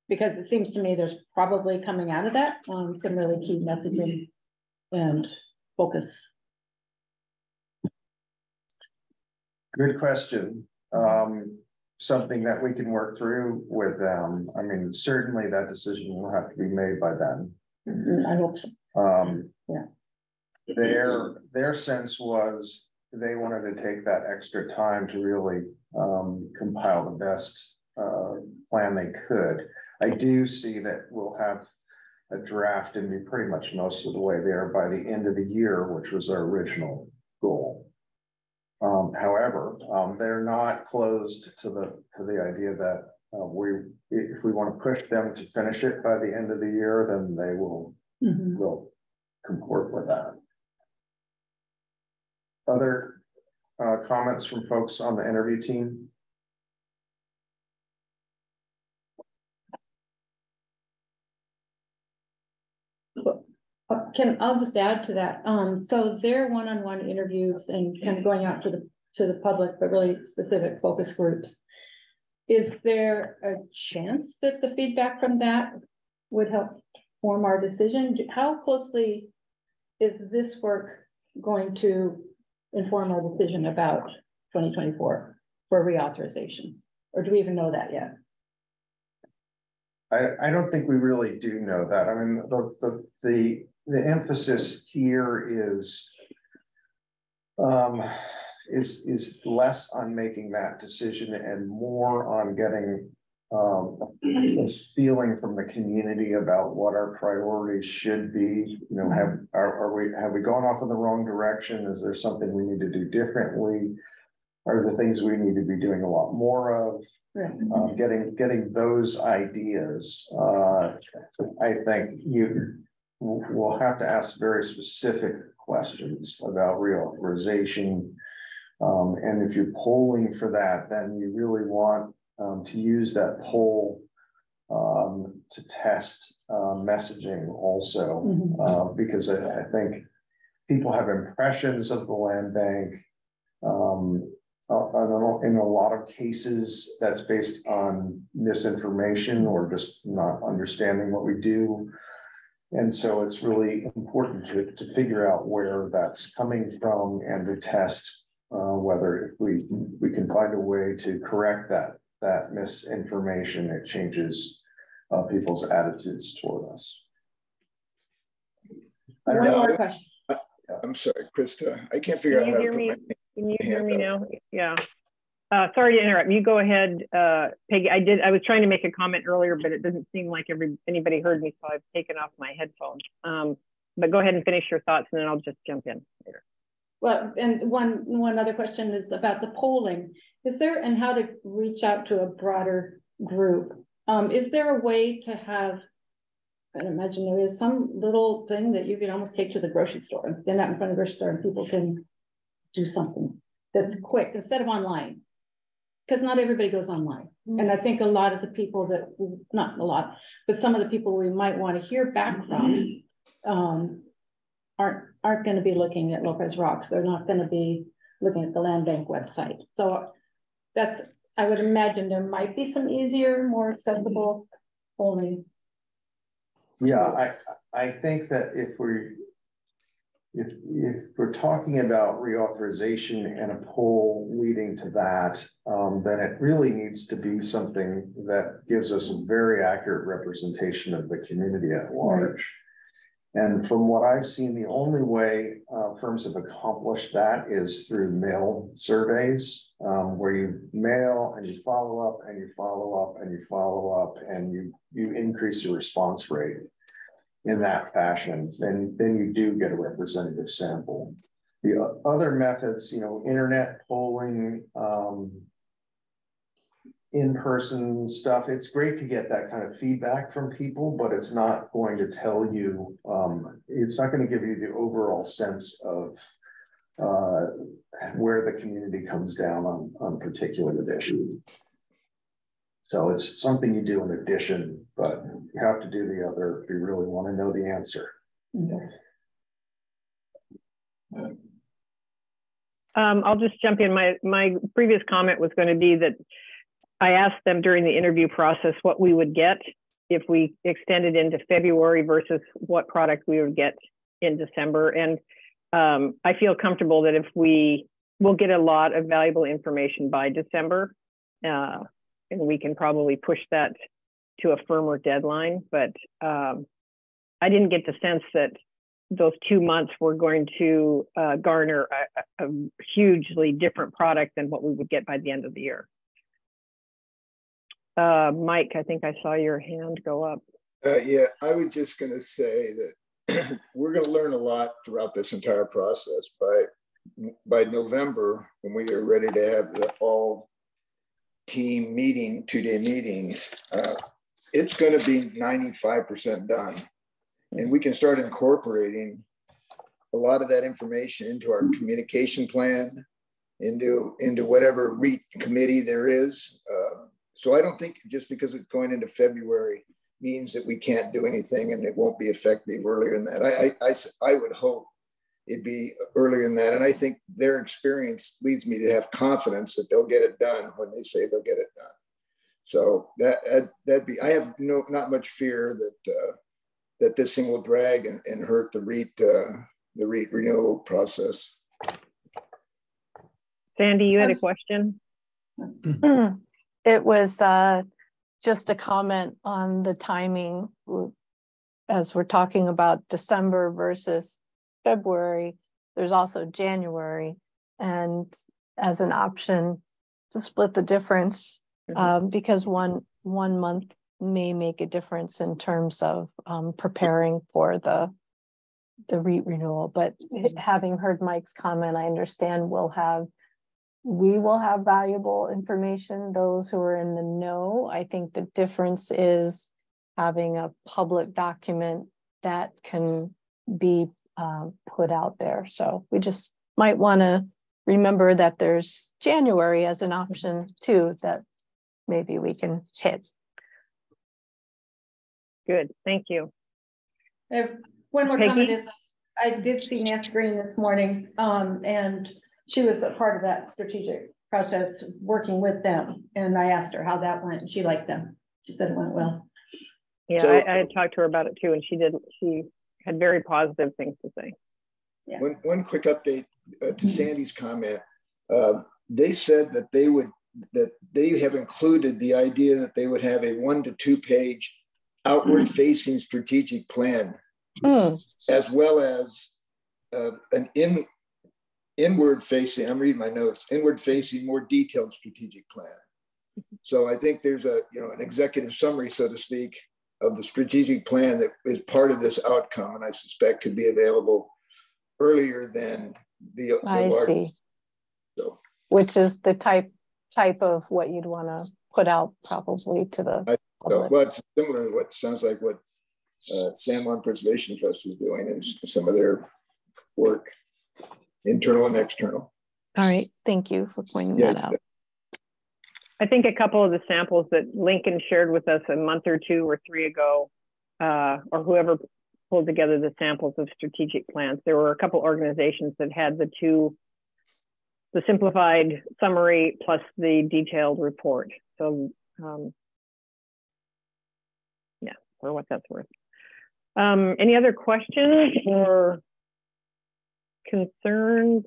Because it seems to me there's probably coming out of that some really key messaging and focus. Good question. Something that we can work through with them. I mean, certainly that decision will have to be made by them. I hope so. Yeah. Their sense was they wanted to take that extra time to really compile the best plan they could. I do see that we'll have a draft and be pretty much most of the way there by the end of the year, which was our original goal. However, they're not closed to the idea that if we want to push them to finish it by the end of the year, then they will will comport with that. Other comments from folks on the interview team? I'll just add to that. So their one-on-one interviews and kind of going out to the public, but really specific focus groups. Is there a chance that the feedback from that would help form our decision? How closely is this work going to inform our decision about 2024 for reauthorization? Or do we even know that yet? I don't think we really do know that. I mean, the emphasis here is less on making that decision and more on getting this feeling from the community about what our priorities should be. You know, have we gone off in the wrong direction? Is there something we need to do differently? Are there things we need to be doing a lot more of? Right. Getting those ideas. I think you will have to ask very specific questions about reauthorization. And if you're polling for that, then you really want to use that poll to test messaging also, because I think people have impressions of the land bank, in a lot of cases, that's based on misinformation or just not understanding what we do. And so it's really important to figure out where that's coming from and to test whether we can find a way to correct that misinformation. It changes people's attitudes toward us. One more question. I'm sorry, Krista. I can't figure out how to put my hand. Can you hear me now? Yeah. Sorry to interrupt. You go ahead, Peggy. I was trying to make a comment earlier, but it doesn't seem like anybody heard me, so I've taken off my headphones. But go ahead and finish your thoughts, and then I'll just jump in later. Well, and one other question is about the polling. Is there, and how to reach out to a broader group? Is there a way to have, I imagine there is some little thing that you can almost take to the grocery store and stand out in front of the grocery store and people can do something that's quick instead of online? Because not everybody goes online. And I think a lot of the people that, not a lot, but some of the people we might want to hear back from aren't going to be looking at Lopez Rocks. They're not going to be looking at the Land Bank website. So that's, I would imagine there might be some easier, more accessible polling. Yeah, I think that if we're talking about reauthorization and a poll leading to that, then it really needs to be something that gives us a very accurate representation of the community at large. Right. And from what I've seen, the only way firms have accomplished that is through mail surveys, where you mail and you follow up and you follow up and you follow up and you increase your response rate in that fashion, then you do get a representative sample. The other methods, internet polling, in-person stuff, it's great to get that kind of feedback from people, but it's not going to tell you, it's not going to give you the overall sense of where the community comes down on particular issues. So it's something you do in addition, but you have to do the other if you really want to know the answer. I'll just jump in. My previous comment was going to be that I asked them during the interview process what we would get if we extended into February versus what product we would get in December. And I feel comfortable that if we'll get a lot of valuable information by December, and we can probably push that to a firmer deadline. But I didn't get the sense that those 2 months were going to garner a hugely different product than what we would get by the end of the year. Mike, I think I saw your hand go up. Yeah, I was just going to say that we're going to learn a lot throughout this entire process. By November, when we are ready to have the all team meeting, 2-day meetings, it's going to be 95% done. And we can start incorporating a lot of that information into our communication plan, into whatever REIT committee there is. So I don't think just because it's going into February means that we can't do anything and it won't be effective earlier than that. I would hope it'd be earlier than that. And I think their experience leads me to have confidence that they'll get it done when they say they'll get it done. So I have not much fear that this thing will drag and hurt the REIT renewal process. Sandy, you had a question? It was just a comment on the timing as we're talking about December versus February. There's also January, and as an option to split the difference, because one month may make a difference in terms of preparing for the REIT renewal. But having heard Mike's comment, I understand we will have valuable information, those who are in the know. I think the difference is having a public document that can be put out there. So we just might want to remember that there's January as an option too, that maybe we can hit. Good, thank you. I have one more comment is I did see Nancy Green this morning, and she was a part of that strategic process working with them. And I asked her how that went, and she liked them. She said it went well. Yeah, So- I had talked to her about it too, and she had very positive things to say. Yeah. One quick update to Sandy's comment. They said that they have included the idea that they would have a 1 to 2 page outward facing strategic plan, as well as an inward facing, I'm reading my notes, inward facing, more detailed strategic plan. So I think there's an executive summary, so to speak, of the strategic plan that is part of this outcome, and I suspect could be available earlier than the I large. see. So, which is the type of what you'd want to put out probably to the public. Well, it's similar to what sounds like what San Juan Preservation Trust is doing in some of their work, internal and external. All right, thank you for pointing that out. I think a couple of the samples that Lincoln shared with us a month or 2 or 3 ago, or whoever pulled together the samples of strategic plans, there were a couple organizations that had the simplified summary plus the detailed report. So yeah, for what that's worth. Any other questions or concerns?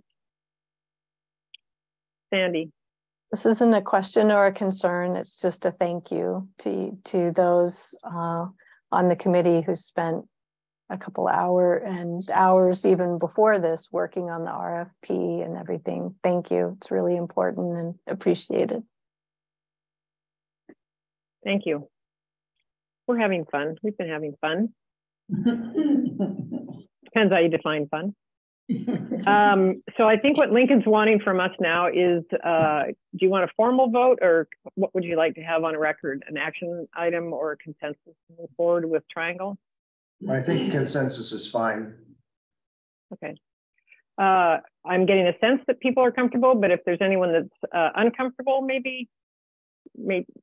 Sandy. This isn't a question or a concern. It's just a thank you to those on the committee who spent a couple hours even before this working on the RFP and everything. Thank you. It's really important and appreciated. Thank you. We're having fun. We've been having fun. Depends how you define fun. So I think what Lincoln's wanting from us now is, do you want a formal vote, or what would you like to have on record? An action item or a consensus to move forward with Triangle? I think consensus is fine. Okay. I'm getting a sense that people are comfortable, but if there's anyone that's uncomfortable, maybe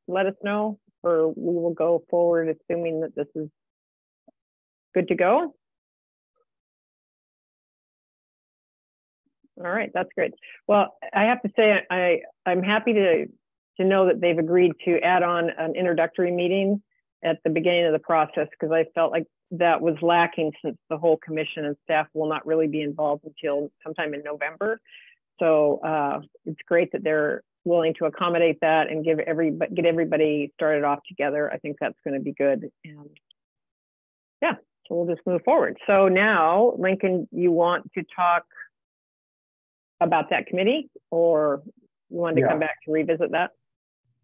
let us know, or we will go forward assuming that this is good to go. All right, that's great. Well, I have to say I'm happy to know that they've agreed to add on an introductory meeting at the beginning of the process, because I felt like that was lacking since the whole commission and staff will not really be involved until sometime in November. So it's great that they're willing to accommodate that and get everybody started off together. I think that's going to be good. And yeah, so we'll just move forward. So now, Lincoln, you want to talk about that committee, or you wanted to come back to revisit that?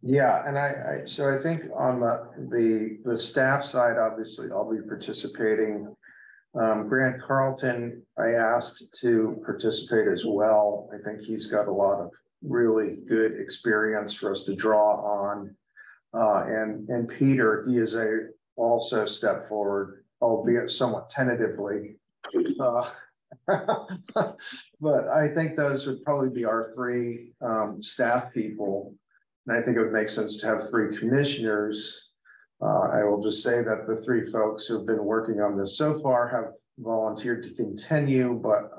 Yeah, and so I think on the staff side, obviously I'll be participating. Grant Carlton, I asked to participate as well. I think he's got a lot of really good experience for us to draw on. And Peter, he is also step forward, albeit somewhat tentatively. But I think those would probably be our 3 staff people. And I think it would make sense to have 3 commissioners. I will just say that the 3 folks who have been working on this so far have volunteered to continue, but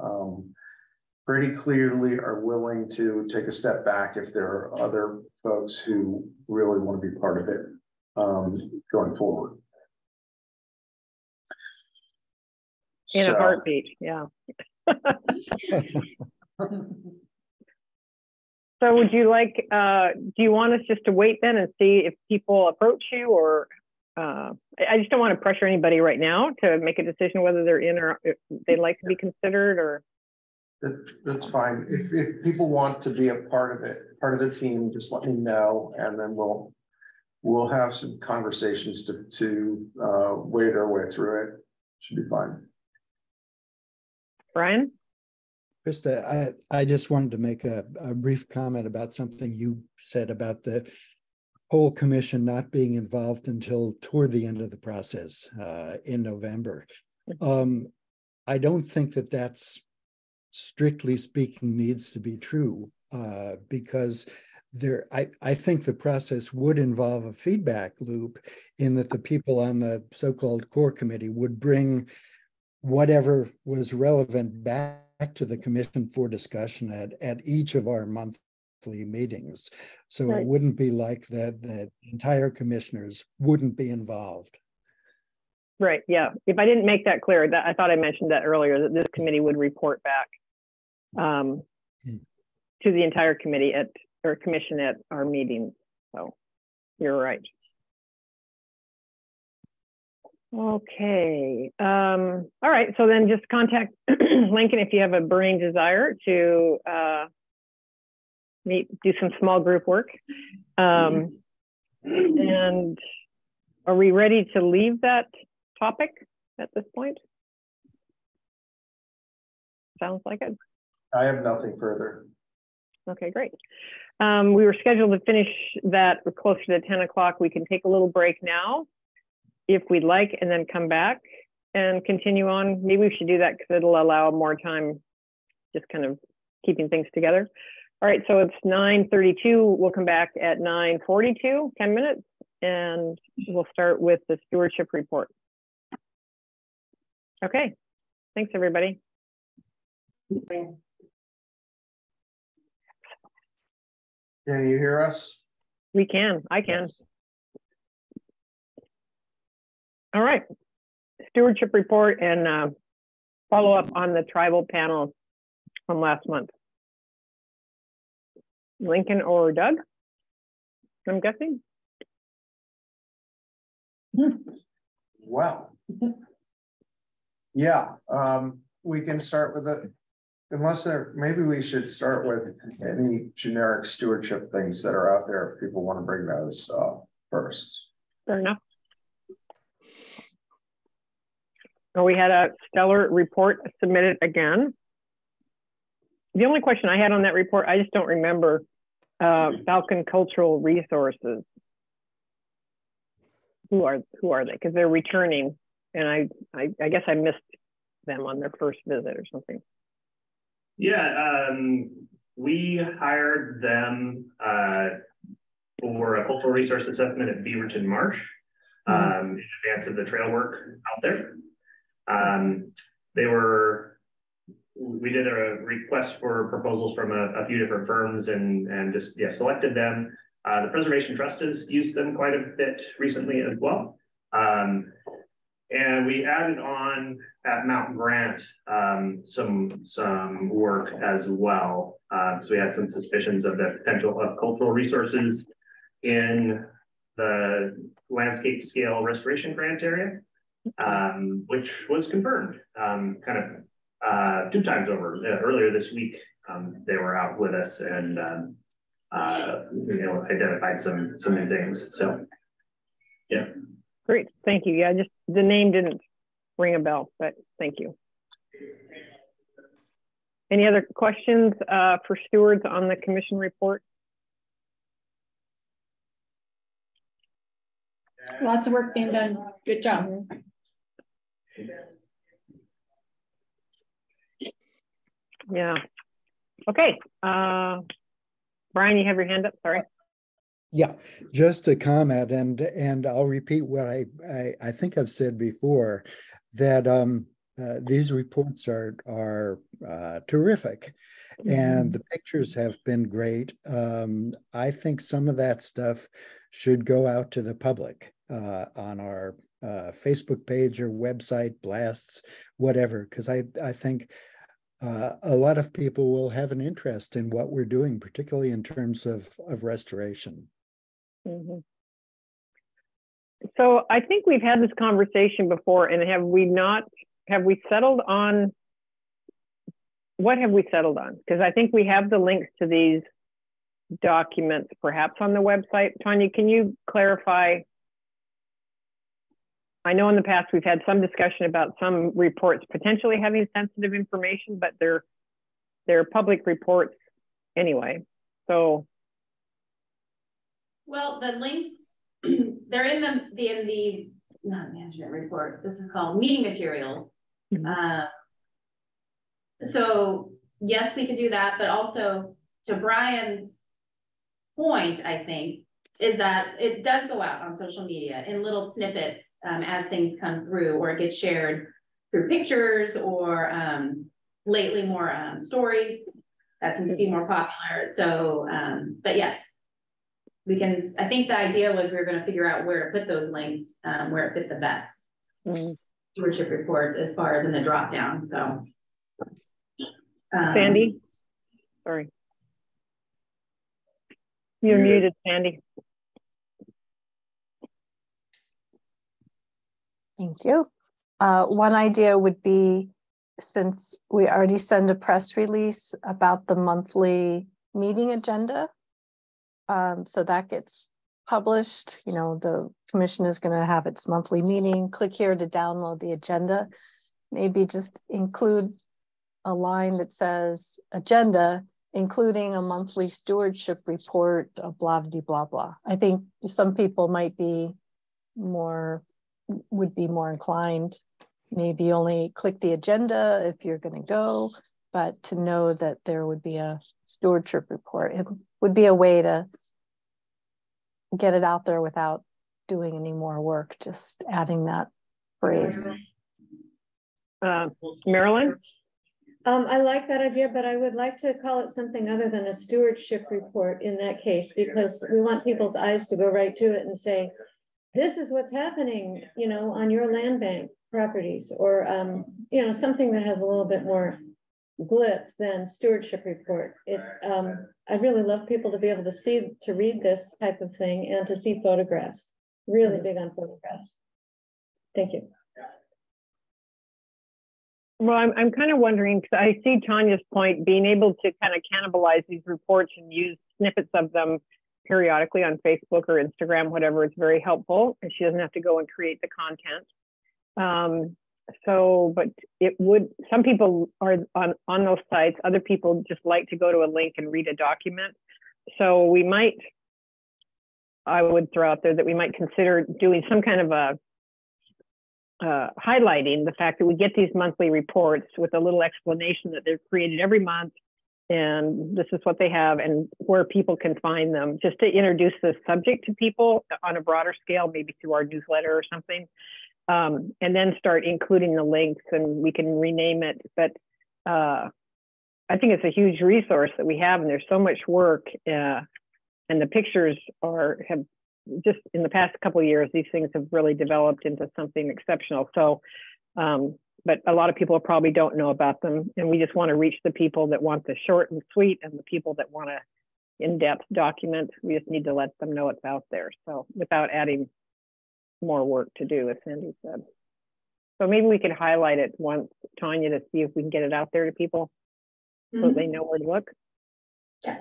pretty clearly are willing to take a step back if there are other folks who really want to be part of it going forward. In a heartbeat, yeah. So would you like, do you want us just to wait then and see if people approach you, or I just don't want to pressure anybody right now to make a decision whether they're in or if they'd like to be considered, or? That's fine. If people want to be a part of it, part of the team, just let me know, and then we'll have some conversations to wade our way through it. Should be fine. Brian? Krista, I just wanted to make a brief comment about something you said about the whole commission not being involved until toward the end of the process in November. I don't think that that's, strictly speaking, needs to be true because I think the process would involve a feedback loop in that the people on the so-called core committee would bring whatever was relevant back to the commission for discussion at each of our monthly meetings. So Right. it wouldn't be like that the entire commissioners wouldn't be involved. Right, yeah. If I didn't make that clear, that I thought I mentioned that earlier, that this committee would report back to the entire committee or commission at our meetings. So you're right. Okay. All right. So then just contact Lincoln if you have a burning desire to do some small group work. And are we ready to leave that topic at this point? Sounds like it. I have nothing further. Okay, great. We were scheduled to finish that closer to 10 o'clock. We can take a little break now if we'd like, and then come back and continue on. Maybe we should do that because it'll allow more time, just kind of keeping things together. All right, so it's 9:32. We'll come back at 9:42, 10 minutes, and we'll start with the stewardship report. Okay, thanks everybody. Can you hear us? We can, I can. Yes. All right, stewardship report and follow up on the tribal panel from last month. Lincoln or Doug, I'm guessing. Well, yeah, we can start with it. Unless maybe we should start with any generic stewardship things that are out there if people want to bring those first. Fair enough. Well, we had a stellar report submitted again. The only question I had on that report, I just don't remember Falcon Cultural Resources. Who are they? Because they're returning, and I guess I missed them on their first visit or something. Yeah, we hired them for a cultural resource assessment at Beaverton Marsh in advance of the trail work out there. We did a request for proposals from a few different firms and just selected them. The Preservation Trust has used them quite a bit recently as well. And we added on at Mount Grant some work as well. So we had some suspicions of the potential of cultural resources in the landscape scale restoration grant area, which was confirmed kind of 2 times over. Earlier this week, they were out with us and identified some new things. So yeah. Great, thank you. Yeah, just the name didn't ring a bell, but thank you. Any other questions for stewards on the commission report? Lots of work being done. Good job. Yeah. Okay. Brian, you have your hand up. Sorry. Yeah, just a comment, and I'll repeat what I think I've said before, that these reports are terrific, and the pictures have been great. I think some of that stuff should go out to the public on our Facebook page or website, blasts, whatever, because I think a lot of people will have an interest in what we're doing, particularly in terms of restoration. Mm-hmm. So I think we've had this conversation before, and have we settled on, what have we settled on? Because I think we have the links to these documents perhaps on the website. Tanya, can you clarify? I know in the past we've had some discussion about some reports potentially having sensitive information, but they're public reports anyway. So. Well, the links, they're in the not management report, this is called meeting materials. So yes, we could do that, but also to Brian's point, I think, is that it does go out on social media in little snippets as things come through, or it gets shared through pictures or lately more stories. that seems to be more popular. So, but yes, we can, I think the idea was we were going to figure out where to put those links, where it fit the best. Stewardship reports as far as in the drop down. So, Sandy, sorry. You're muted, Sandy. Thank you. One idea would be, since we already send a press release about the monthly meeting agenda, so that gets published, you know, the commission is going to have its monthly meeting. Click here to download the agenda. Maybe just include a line that says agenda, including a monthly stewardship report, blah, blah, blah, blah. I think some people might be would be more inclined, maybe only click the agenda if you're going to go, but to know that there would be a stewardship report. It would be a way to get it out there without doing any more work, just adding that phrase. Marilyn? I like that idea, but I would like to call it something other than a stewardship report in that case, because we want people's eyes to go right to it and say, this is what's happening, you know, on your land bank properties, or, you know, something that has a little bit more glitz than stewardship report. I'd really love people to be able to read this type of thing and to see photographs. Really big on photographs. Thank you. Well, I'm kind of wondering, because I see Tanya's point, being able to kind of cannibalize these reports and use snippets of them periodically on Facebook or Instagram, whatever, it's very helpful, and she doesn't have to go and create the content. But it would, some people are on those sites, other people just like to go to a link and read a document. So we might, I would throw out there that we might consider doing some kind of a highlighting the fact that we get these monthly reports with a little explanation that they're created every month, and this is what they have and where people can find them, just to introduce the subject to people on a broader scale, maybe through our newsletter or something, and then start including the links, and we can rename it. But I think it's a huge resource that we have, and there's so much work, and the pictures have just in the past couple of years, these things have really developed into something exceptional. So, but a lot of people probably don't know about them, and we just want to reach the people that want the short and sweet, and the people that want to in-depth document. We just need to let them know it's out there. So without adding more work to do, as Sandy said. So maybe we could highlight it once, Tanya, to see if we can get it out there to people so they know where to look. Yeah.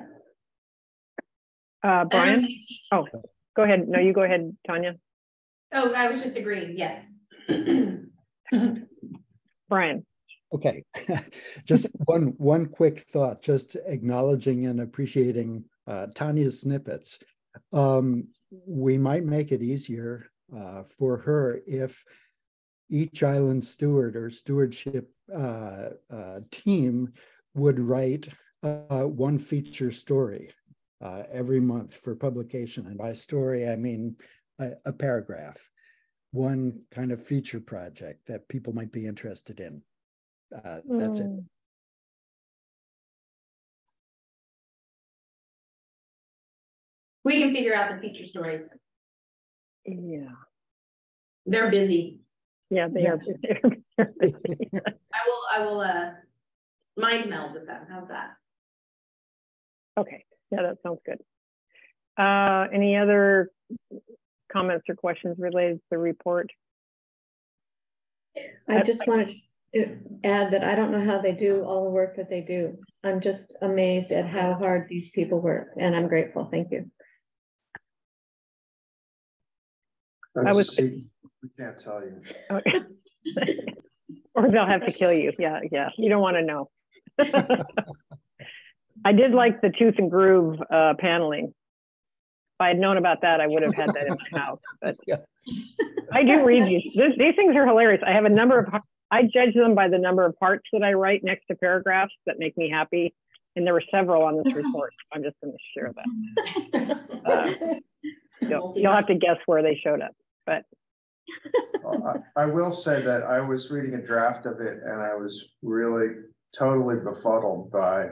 Brian? Oh, go ahead. No, you go ahead, Tanya. Oh, I was just agreeing, yes. Brian. Okay, just one quick thought, just acknowledging and appreciating Tanya's snippets. We might make it easier for her if each island steward or stewardship team would write one feature story every month for publication. And by story, I mean a paragraph, one kind of feature project that people might be interested in. That's it. We can figure out the feature stories. Yeah. They're busy. Yeah, they are. I will mind meld with them. How's that? Okay. Yeah, that sounds good. Any other comments or questions related to the report? I just wanted to add that I don't know how they do all the work that they do. I'm just amazed at how hard these people work, and I'm grateful. Thank you. We can't tell you. Okay. Or they'll have to kill you. Yeah, yeah. You don't want to know. I did like the tooth and groove paneling. If I had known about that, I would have had that in my house. But yeah. I do read these. These things are hilarious. I have a number of, I judge them by the number of hearts that I write next to paragraphs that make me happy. And there were several on this report. I'm just going to share that. You'll have to guess where they showed up. But I will say that I was reading a draft of it and I was really totally befuddled by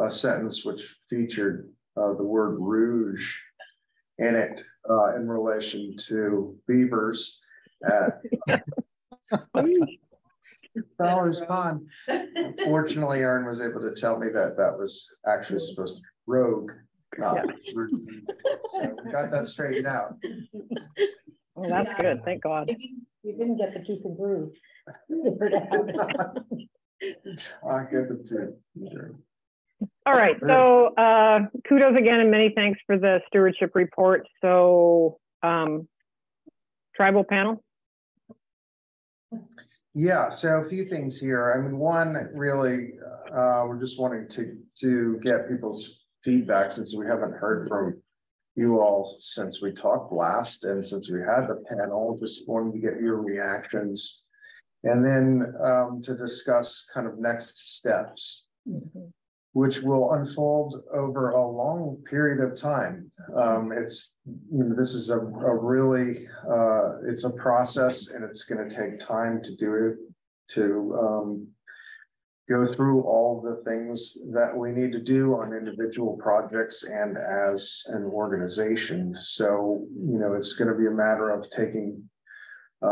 a sentence which featured the word rouge in it in relation to beavers at Fowler's Pond. Unfortunately, Erin was able to tell me that that was actually supposed to be rogue. So we got that straightened out. Well, that's good. Thank God. You didn't get the juice and brew. I get the two. All right. So kudos again and many thanks for the stewardship report. So tribal panel. Yeah, so a few things here. I mean, one, really, we're just wanting to get people's feedback since we haven't heard from you all since we talked last and since we had the panel. Just wanted to get your reactions and then to discuss kind of next steps, which will unfold over a long period of time. It's, you know, this is a really, it's a process and it's going to take time to do it, to go through all the things that we need to do on individual projects and as an organization. So, you know, it's going to be a matter of taking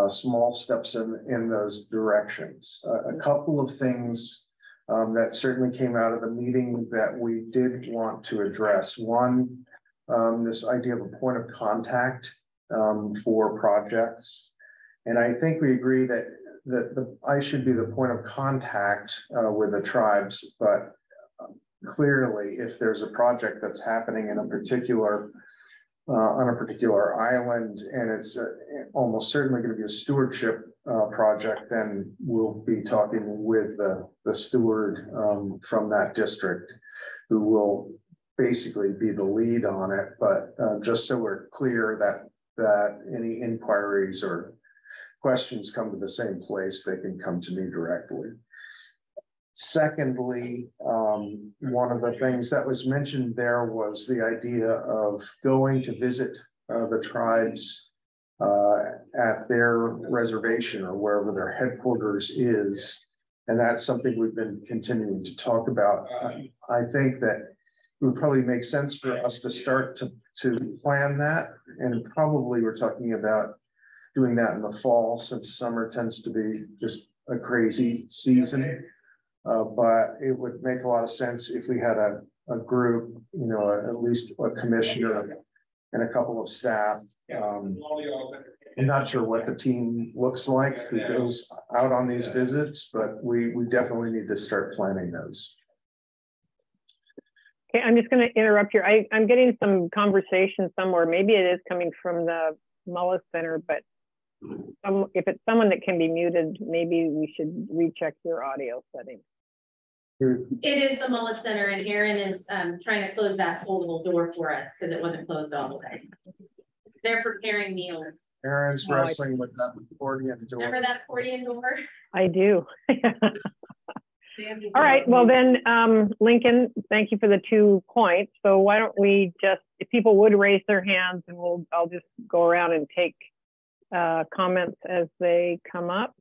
small steps in those directions. A couple of things that certainly came out of the meeting that we did want to address. One, this idea of a point of contact for projects. And I think we agree that I should be the point of contact with the tribes, but clearly if there's a project that's happening in a particular on a particular island and it's almost certainly going to be a stewardship project, then we'll be talking with the steward from that district who will basically be the lead on it. But just so we're clear that any inquiries or questions come to the same place, they can come to me directly. Secondly, one of the things that was mentioned there was the idea of going to visit the tribes at their reservation or wherever their headquarters is. And that's something we've been continuing to talk about. I think that it would probably make sense for us to start to plan that. And probably we're talking about doing that in the fall, since summer tends to be just a crazy season. But it would make a lot of sense if we had a group, you know, at least a commissioner and a couple of staff. I'm not sure what the team looks like who goes out on these visits, but we definitely need to start planning those. Okay, I'm just going to interrupt here. I'm getting some conversation somewhere. Maybe it is coming from the Mullis Center, but if it's someone that can be muted, maybe we should recheck your audio settings. It is the Mullis Center, and Erin is trying to close that foldable door for us because it wasn't closed all the way. They're preparing meals. Erin's wrestling with that accordion door. Remember that accordion door? I do. All right, well then, Lincoln, thank you for the 2 points. So why don't we just, if people would raise their hands, and I'll just go around and take comments as they come up.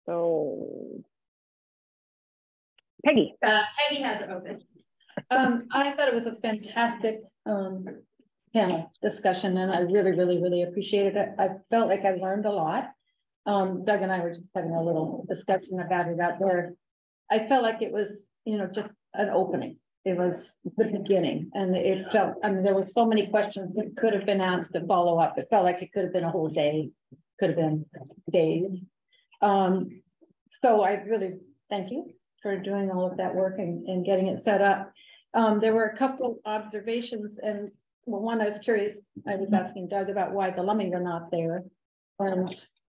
So Peggy. Peggy has it open. I thought it was a fantastic panel discussion, and I really appreciated it. I felt like I learned a lot. Doug and I were just having a little discussion about it out there. I felt like it was, you know, just an opening. It was the beginning, and it felt, I mean, there were so many questions that could have been asked to follow up. It felt like it could have been a whole day, could have been days. So I really thank you for doing all of that work and getting it set up. There were a couple observations, and well, one, I was curious, I was asking Doug about why the Lumming were not there.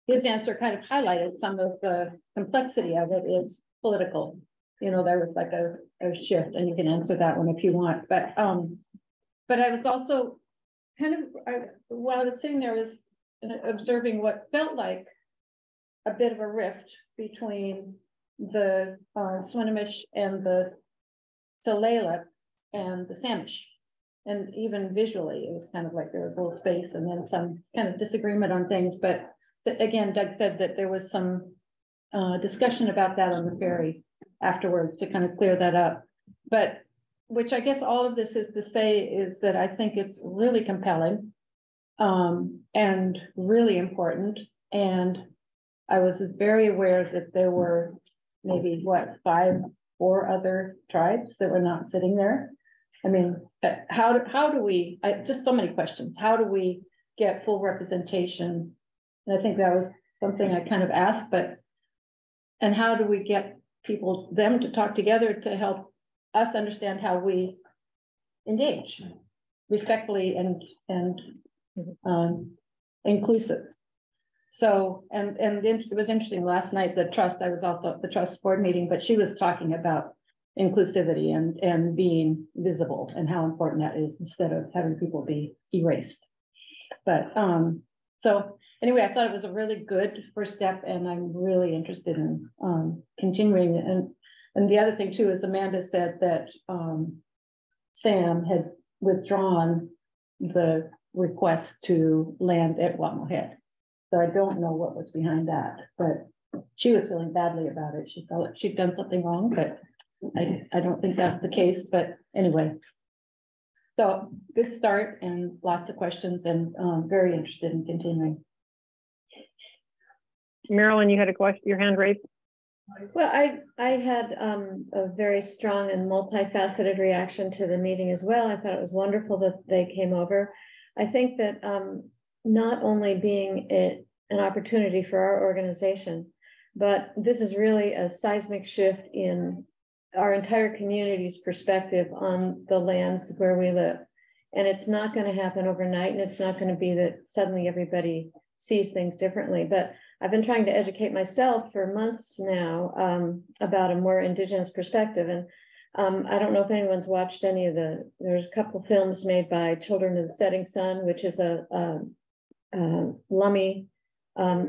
His answer kind of highlighted some of the complexity of it is political. You know, there was like a shift, and you can answer that one if you want. But I was also kind of, while I was sitting there, I was observing what felt like a bit of a rift between the Swinomish and the Tulalip and the Samish. And even visually, it was kind of like there was a little space and then some kind of disagreement on things. But again, Doug said that there was some discussion about that on the ferry afterwards to kind of clear that up. But which I guess all of this is to say is that I think it's really compelling and really important. And I was very aware that there were maybe what, 4 other tribes that were not sitting there. I mean, how do we, just so many questions. How do we get full representation? And I think that was something I kind of asked, and how do we get them to talk together to help us understand how we engage respectfully and inclusive. So, and it was interesting last night, I was also at the trust board meeting, but she was talking about inclusivity and being visible and how important that is instead of having people be erased. But so anyway, I thought it was a really good first step, and I'm really interested in continuing. And the other thing too is Amanda said that Sam had withdrawn the request to land at Watmo Head. So I don't know what was behind that, but she was feeling badly about it. She felt like she'd done something wrong, but I don't think that's the case. But anyway, so good start and lots of questions, and very interested in continuing. Marilyn, you had a question, your hand raised. Well, I had a very strong and multifaceted reaction to the meeting as well. I thought it was wonderful that they came over. I think that not only being an opportunity for our organization, but this is really a seismic shift in our entire community's perspective on the lands where we live. And it's not going to happen overnight, and it's not going to be that suddenly everybody sees things differently. But I've been trying to educate myself for months now about a more Indigenous perspective. And I don't know if anyone's watched any of there's a couple of films made by Children of the Setting Sun, which is a Lummi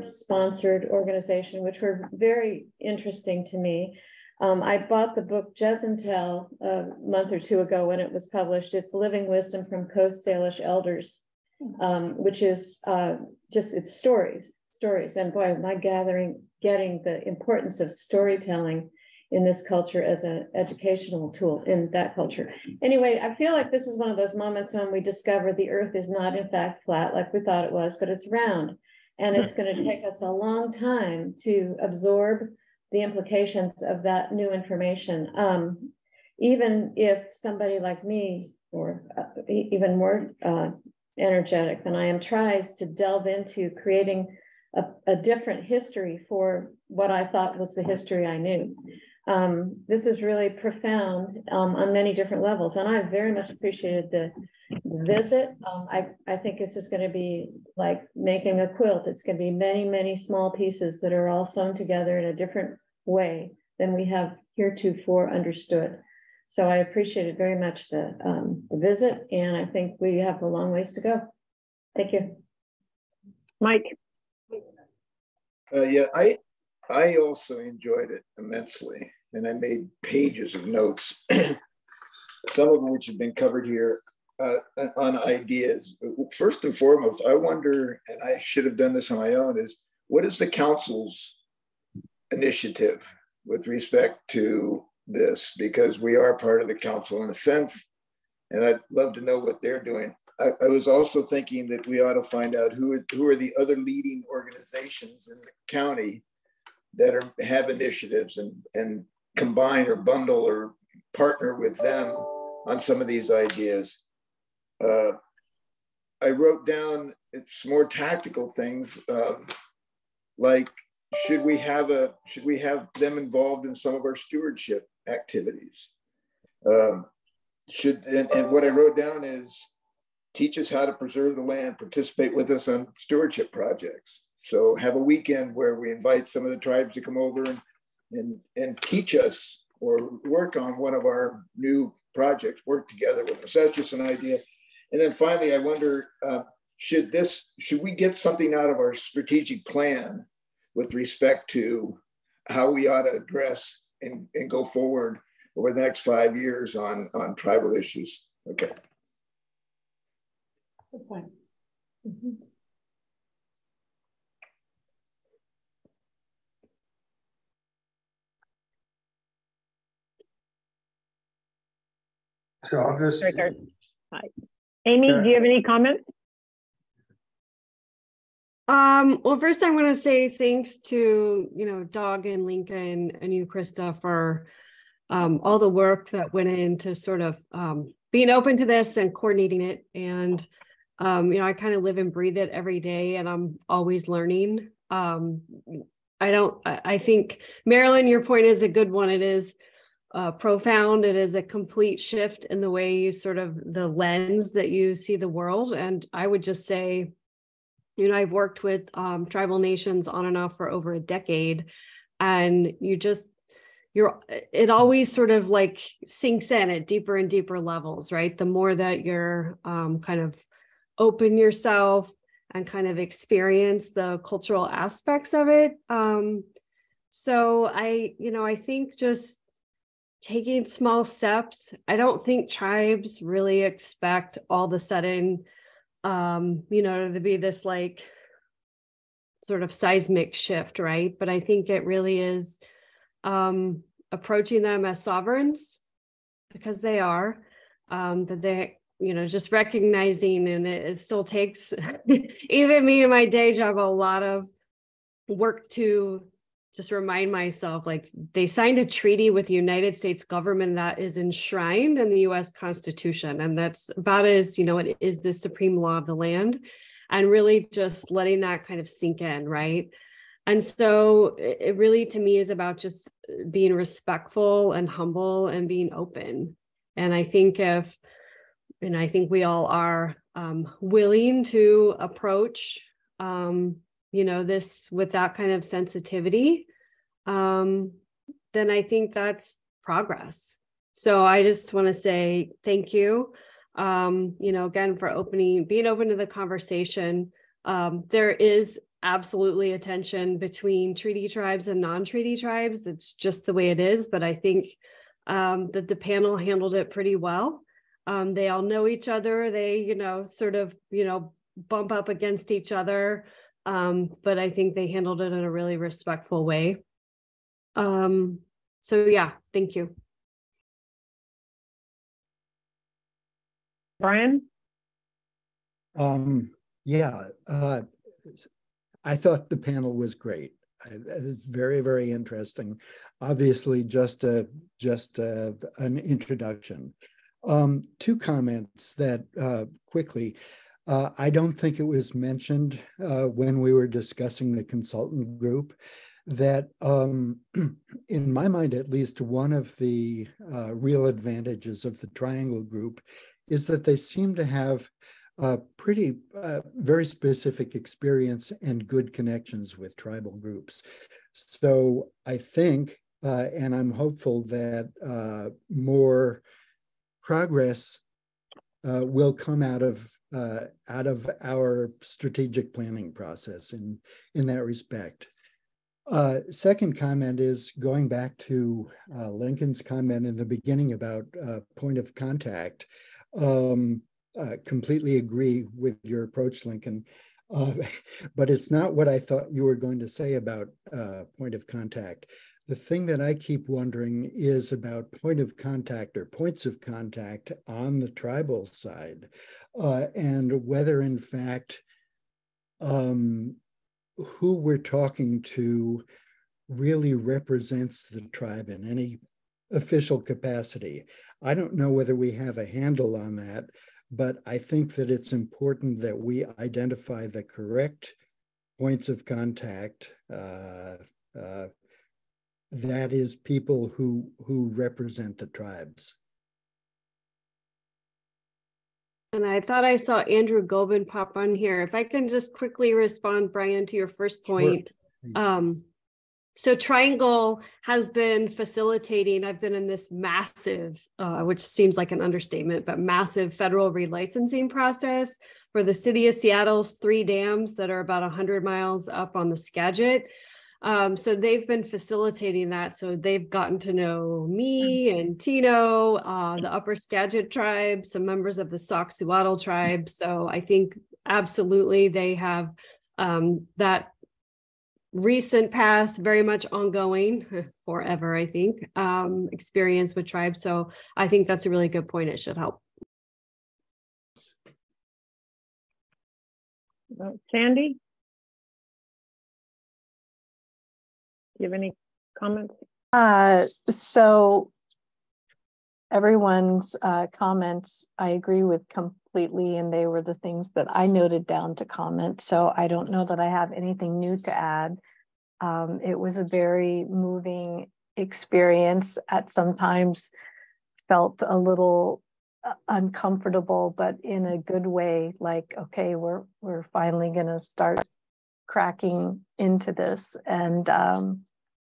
sponsored organization, which were very interesting to me. I bought the book Jezentel a month or two ago when it was published. It's Living Wisdom from Coast Salish Elders, which is it's stories. And boy, am I getting the importance of storytelling in this culture as an educational tool in that culture. Anyway, I feel like this is one of those moments when we discover the earth is not in fact flat like we thought it was, but it's round. And it's going to take us a long time to absorb the implications of that new information. Even if somebody like me, or even more energetic than I am, tries to delve into creating a different history for what I thought was the history I knew. This is really profound on many different levels, and I very much appreciated the visit. I think this is going to be like making a quilt. It's going to be many, many small pieces that are all sewn together in a different way than we have heretofore understood. So I appreciated very much the visit, and I think we have a long ways to go. Thank you. Mike. Yeah, I also enjoyed it immensely, and I made pages of notes, some of which have been covered here on ideas. First and foremost, I wonder, and I should have done this on my own, is what is the council's initiative with respect to this? Because we are part of the council in a sense, and I'd love to know what they're doing. I was also thinking that we ought to find out who are the other leading organizations in the county that have initiatives and combine or bundle or partner with them on some of these ideas. I wrote down some more tactical things like should we have them involved in some of our stewardship activities? And what I wrote down is teach us how to preserve the land, participate with us on stewardship projects. So have a weekend where we invite some of the tribes to come over and teach us or work on one of our new projects, work together with us. That's just an idea. And then finally, I wonder, should we get something out of our strategic plan with respect to how we ought to address and go forward over the next 5 years on tribal issues? Okay. Good point. Mm-hmm. So I'll just. Hi. Amy, do you have any comments? Well, first I want to say thanks to, Doug and Lincoln and you, Krista, for all the work that went into sort of being open to this and coordinating it. And, I kind of live and breathe it every day and I'm always learning. I think, Marilyn, your point is a good one. It is profound. It is a complete shift in the way you the lens that you see the world. And I would just say, I've worked with tribal nations on and off for over a decade, and it always sort of like sinks in at deeper and deeper levels, right? The more that you're kind of open yourself and kind of experience the cultural aspects of it. So I think just taking small steps. I don't think tribes really expect all of a sudden to be this like sort of seismic shift, right? But I think it really is approaching them as sovereigns, because they are, that they, just recognizing, and it still takes, even me in my day job, a lot of work to just remind myself, like, they signed a treaty with the United States government that is enshrined in the US Constitution. And that's about as, it is the supreme law of the land, and really just letting that kind of sink in, right? And so it really, to me, is about just being respectful and humble and being open. And I think we all are willing to approach this with that kind of sensitivity, then I think that's progress. So I just want to say thank you, again, for being open to the conversation. There is absolutely a tension between treaty tribes and non-treaty tribes. It's just the way it is. But I think that the panel handled it pretty well. They all know each other. They, bump up against each other. But I think they handled it in a really respectful way. So yeah, thank you. Brian? I thought the panel was great. It's very, very interesting. Obviously, just an introduction. Two comments that quickly. I don't think it was mentioned when we were discussing the consultant group that, in my mind, at least, one of the real advantages of the Triangle Group is that they seem to have very specific experience and good connections with tribal groups. So I think, and I'm hopeful that more progress will come out of our strategic planning process in that respect. Second comment is going back to Lincoln's comment in the beginning about point of contact. Completely agree with your approach, Lincoln, but it's not what I thought you were going to say about point of contact. The thing that I keep wondering is about point of contact or points of contact on the tribal side, and whether in fact who we're talking to really represents the tribe in any official capacity. I don't know whether we have a handle on that, but I think that it's important that we identify the correct points of contact, that is people who represent the tribes. And I thought I saw Andrew Gobin pop on here. If I can just quickly respond, Brian, to your first point. Sure. So Triangle has been facilitating, I've been in this massive, which seems like an understatement, but massive federal relicensing process for the city of Seattle's 3 dams that are about 100 miles up on the Skagit. So they've been facilitating that. So they've gotten to know me and Tino, the Upper Skagit tribe, some members of the Sauk-Suiattle tribe. So I think absolutely they have that recent past, very much ongoing, forever, I think, experience with tribes. So I think that's a really good point. It should help. Sandy? Do you have any comments? So everyone's comments, I agree with completely, and they were the things that I noted down to comment. So I don't know that I have anything new to add. It was a very moving experience. At sometimes felt a little uncomfortable, but in a good way. Like, okay, we're finally going to start cracking into this, and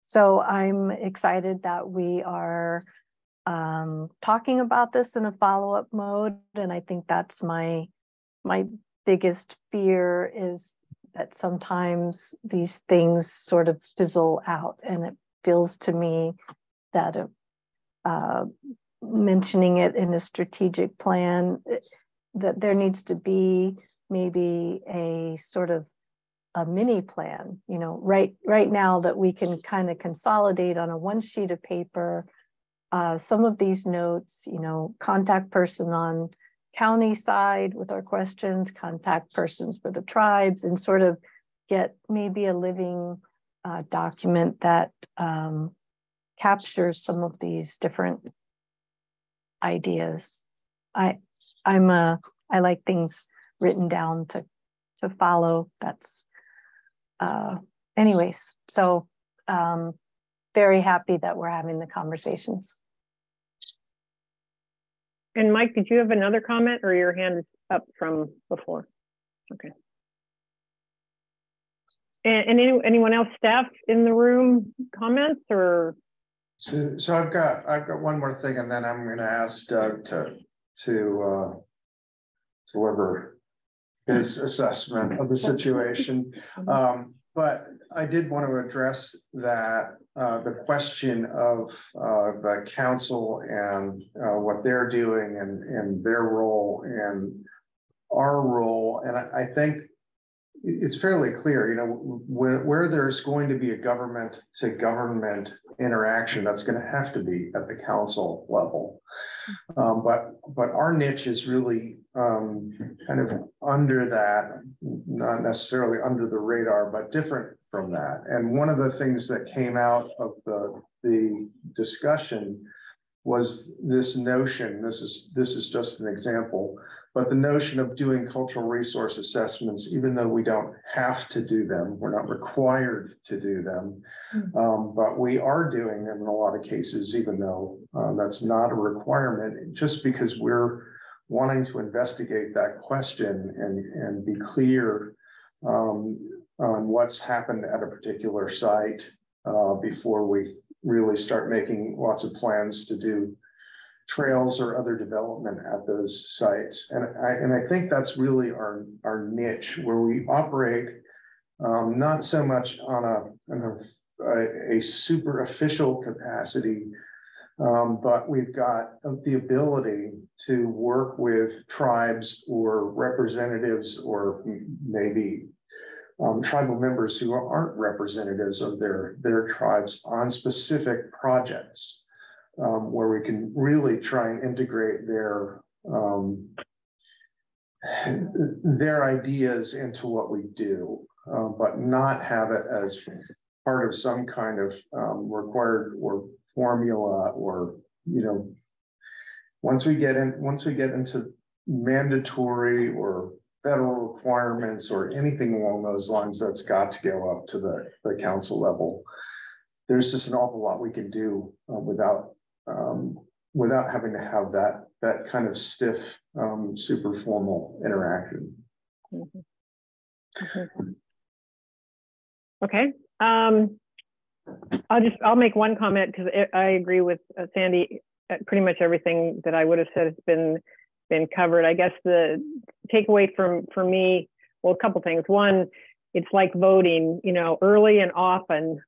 so I'm excited that we are talking about this in a follow-up mode. And I think that's my biggest fear, is that sometimes these things sort of fizzle out, and it feels to me that mentioning it in a strategic plan, that there needs to be maybe a sort of a mini plan, you know, right now, that we can kind of consolidate on a one sheet of paper some of these notes, you know, contact person on county side with our questions, contact persons for the tribes, and sort of get maybe a living document that captures some of these different ideas. I like things written down to follow. That's anyways. So very happy that we're having the conversations. And Mike, did you have another comment, or your hand is up from before? Okay. And anyone else, staff in the room, comments or? So I've got one more thing, and then I'm going to ask Doug to deliver his assessment of the situation. But I did want to address that the question of the council and what they're doing and their role and our role. And I think it's fairly clear, you know, where there's going to be a government to government interaction, that's going to have to be at the council level. But our niche is really kind of under that, not necessarily under the radar, but different from that. And one of the things that came out of the discussion was this notion, this is just an example, but the notion of doing cultural resource assessments, even though we don't have to do them, we're not required to do them, but we are doing them in a lot of cases, even though that's not a requirement, just because we're wanting to investigate that question and be clear on what's happened at a particular site before we really start making lots of plans to do trails or other development at those sites. And I think that's really our niche, where we operate not so much on a super official capacity, but we've got the ability to work with tribes or representatives, or maybe tribal members who aren't representatives of their tribes on specific projects, where we can really try and integrate their ideas into what we do, but not have it as part of some kind of required or formula, or, you know, once we get into mandatory or federal requirements or anything along those lines, that's got to go up to the council level. There's just an awful lot we can do without having to have that kind of stiff, super formal interaction. Okay. I'll make one comment, because I agree with Sandy. Pretty much everything that I would have said has been covered. I guess the takeaway for me, well, a couple things. One, it's like voting, you know, early and often.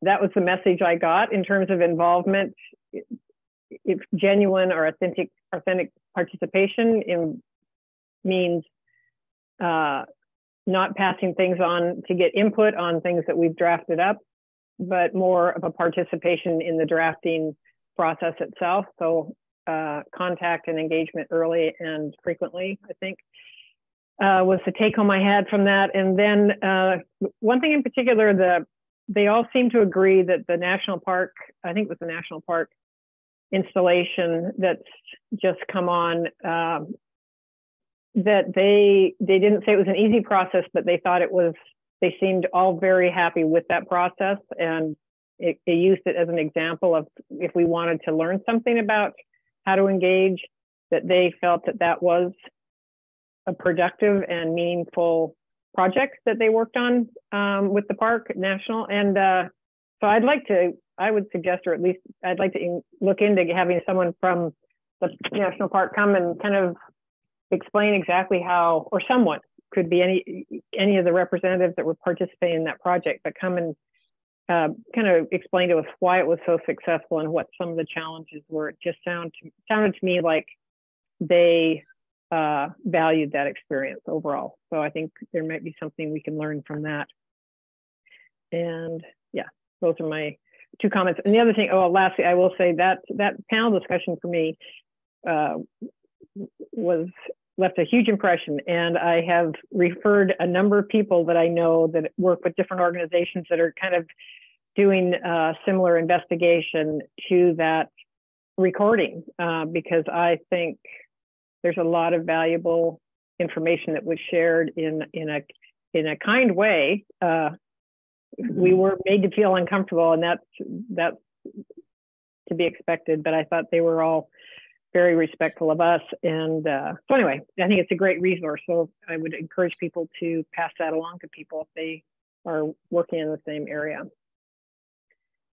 That was the message I got in terms of involvement. If genuine or authentic participation means, you not passing things on to get input on things that we've drafted up, but more of a participation in the drafting process itself. So contact and engagement early and frequently, I think, was the take home I had from that. And then one thing in particular, they all seem to agree that the national park, I think it was the national park installation that's just come on, that they didn't say it was an easy process, but they thought it was, they seemed all very happy with that process. And they used it as an example of if we wanted to learn something about how to engage, that they felt that that was a productive and meaningful project that they worked on with the park national. And so I would suggest, or at least I'd like to look into having someone from the national park come and kind of explain exactly how, or someone, could be any of the representatives that were participating in that project, but come and kind of explain to us why it was so successful and what some of the challenges were. It just sounded to me like they valued that experience overall. So I think there might be something we can learn from that. And yeah, those are my 2 comments. And the other thing, lastly, I will say that panel discussion for me left a huge impression. And I have referred a number of people that I know that work with different organizations that are kind of doing similar investigation to that recording, because I think there's a lot of valuable information that was shared in a kind way. We were made to feel uncomfortable, and that's to be expected, but I thought they were all very respectful of us. And so anyway, I think it's a great resource. So I would encourage people to pass that along to people if they are working in the same area.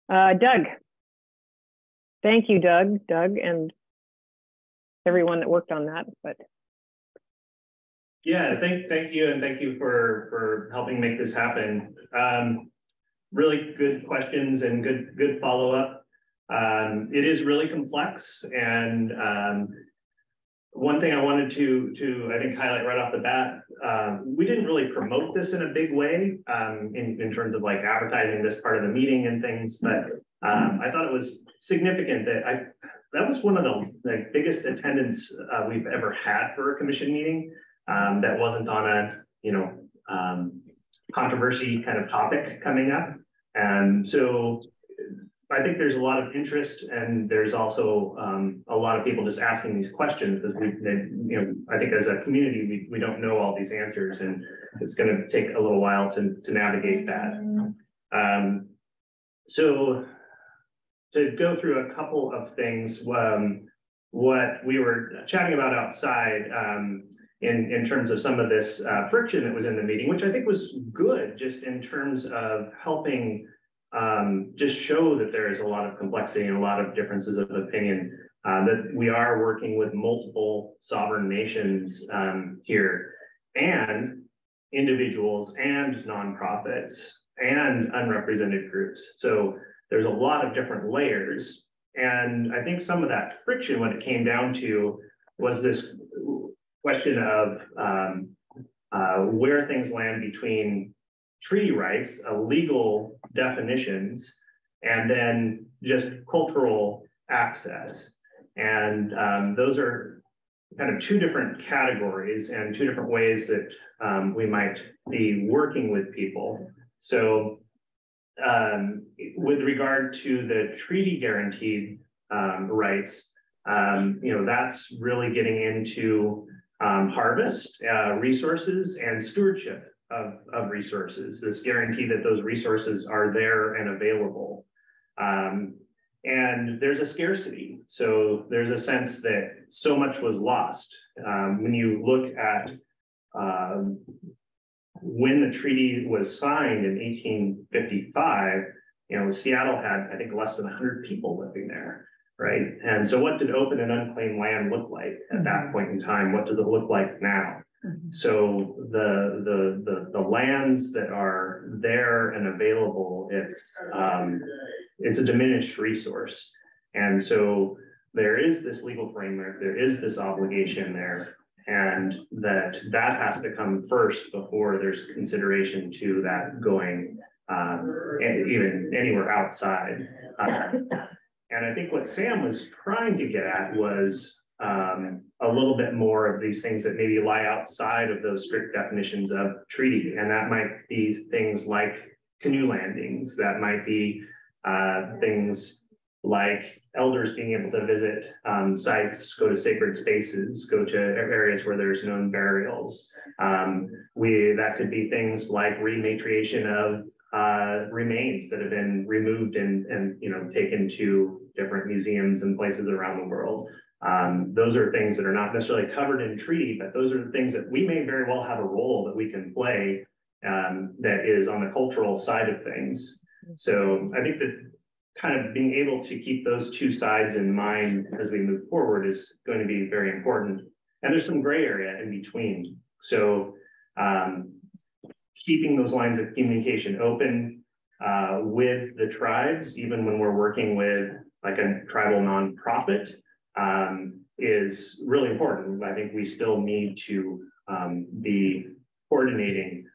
Doug. Thank you, Doug, and everyone that worked on that. But yeah, thank you, and thank you for helping make this happen. Really good questions and good follow-up. It is really complex, and one thing I wanted to I think highlight right off the bat, we didn't really promote this in a big way in terms of like advertising this part of the meeting and things, but I thought it was significant that was one of the biggest attendance we've ever had for a commission meeting that wasn't on a controversy kind of topic coming up. And so I think there's a lot of interest, and there's also a lot of people just asking these questions because I think as a community, we don't know all these answers, and it's going to take a little while to navigate that. So to go through a couple of things, what we were chatting about outside in terms of some of this friction that was in the meeting, which I think was good, just in terms of helping just show that there is a lot of complexity and a lot of differences of opinion, that we are working with multiple sovereign nations here, and individuals and nonprofits and unrepresented groups. So there's a lot of different layers. And I think some of that friction, when it came down to, was this question of where things land between treaty rights, legal definitions, and then just cultural access. And those are kind of 2 different categories and 2 different ways that we might be working with people. So with regard to the treaty guaranteed rights, that's really getting into harvest, resources, and stewardship of resources, this guarantee that those resources are there and available. And there's a scarcity. So there's a sense that so much was lost. When you look at when the treaty was signed in 1855, Seattle had, I think, less than 100 people living there, right? And so what did open and unclaimed land look like at that point in time? What does it look like now? So the lands that are there and available, it's a diminished resource. And so there is this legal framework, there is this obligation there. and that has to come first before there's consideration to that going even anywhere outside. And I think what Sam was trying to get at was a little bit more of these things that maybe lie outside of those strict definitions of treaty. And that might be things like canoe landings, that might be things like elders being able to visit sites, go to sacred spaces, go to areas where there's known burials. That could be things like rematriation of remains that have been removed and taken to different museums and places around the world. Those are things that are not necessarily covered in treaty, but those are the things that we may very well have a role that we can play that is on the cultural side of things. So I think that kind of being able to keep those two sides in mind as we move forward is going to be very important. And there's some gray area in between. So keeping those lines of communication open with the tribes, even when we're working with like a tribal nonprofit, is really important. I think we still need to be coordinating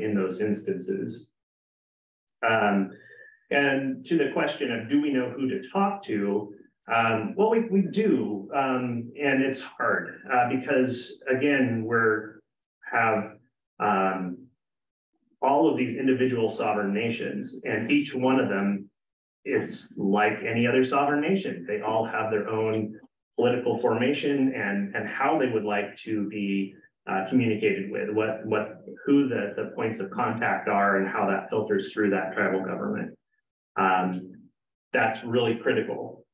in those instances. And to the question of, do we know who to talk to? Well, we do, and it's hard because again, have all of these individual sovereign nations, and each one of them is like any other sovereign nation. They all have their own political formation and how they would like to be communicated with, who the points of contact are, and how that filters through that tribal government. That's really critical.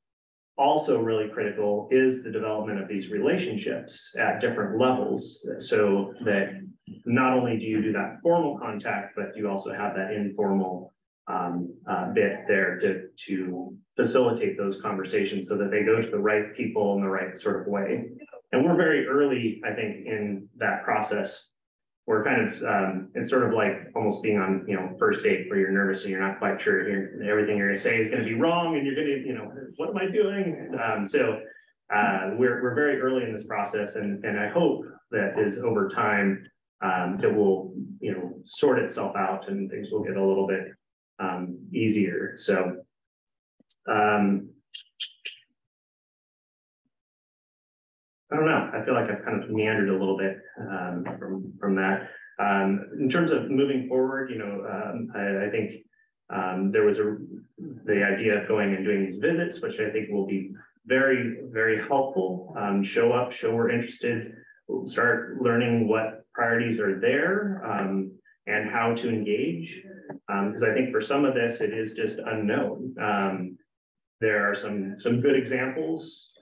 Also really critical is the development of these relationships at different levels, so that not only do you do that formal contact, but you also have that informal bit there to facilitate those conversations so that they go to the right people in the right sort of way. And we're very early, I think, in that process. We're kind of, it's sort of like almost being on, first date where you're nervous and you're not quite sure everything you're gonna say is gonna be wrong and you're gonna, what am I doing? So we're very early in this process, and I hope that is over time it will, sort itself out and things will get a little bit easier. So I don't know. I feel like I've kind of meandered a little bit from that. In terms of moving forward, I think there was the idea of going and doing these visits, which I think will be very, very helpful. Show up, show we're interested, start learning what priorities are there and how to engage. Because I think for some of this, it is just unknown. There are some good examples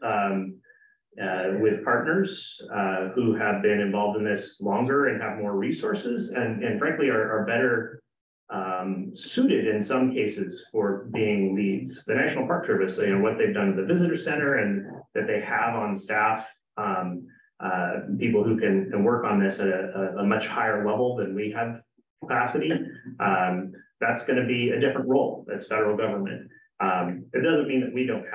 with partners who have been involved in this longer and have more resources and frankly are better suited in some cases for being leads. The National Park Service, what they've done at the visitor center and that they have on staff people who can work on this at a much higher level than we have capacity. That's going to be a different role. That's federal government. It doesn't mean that we don't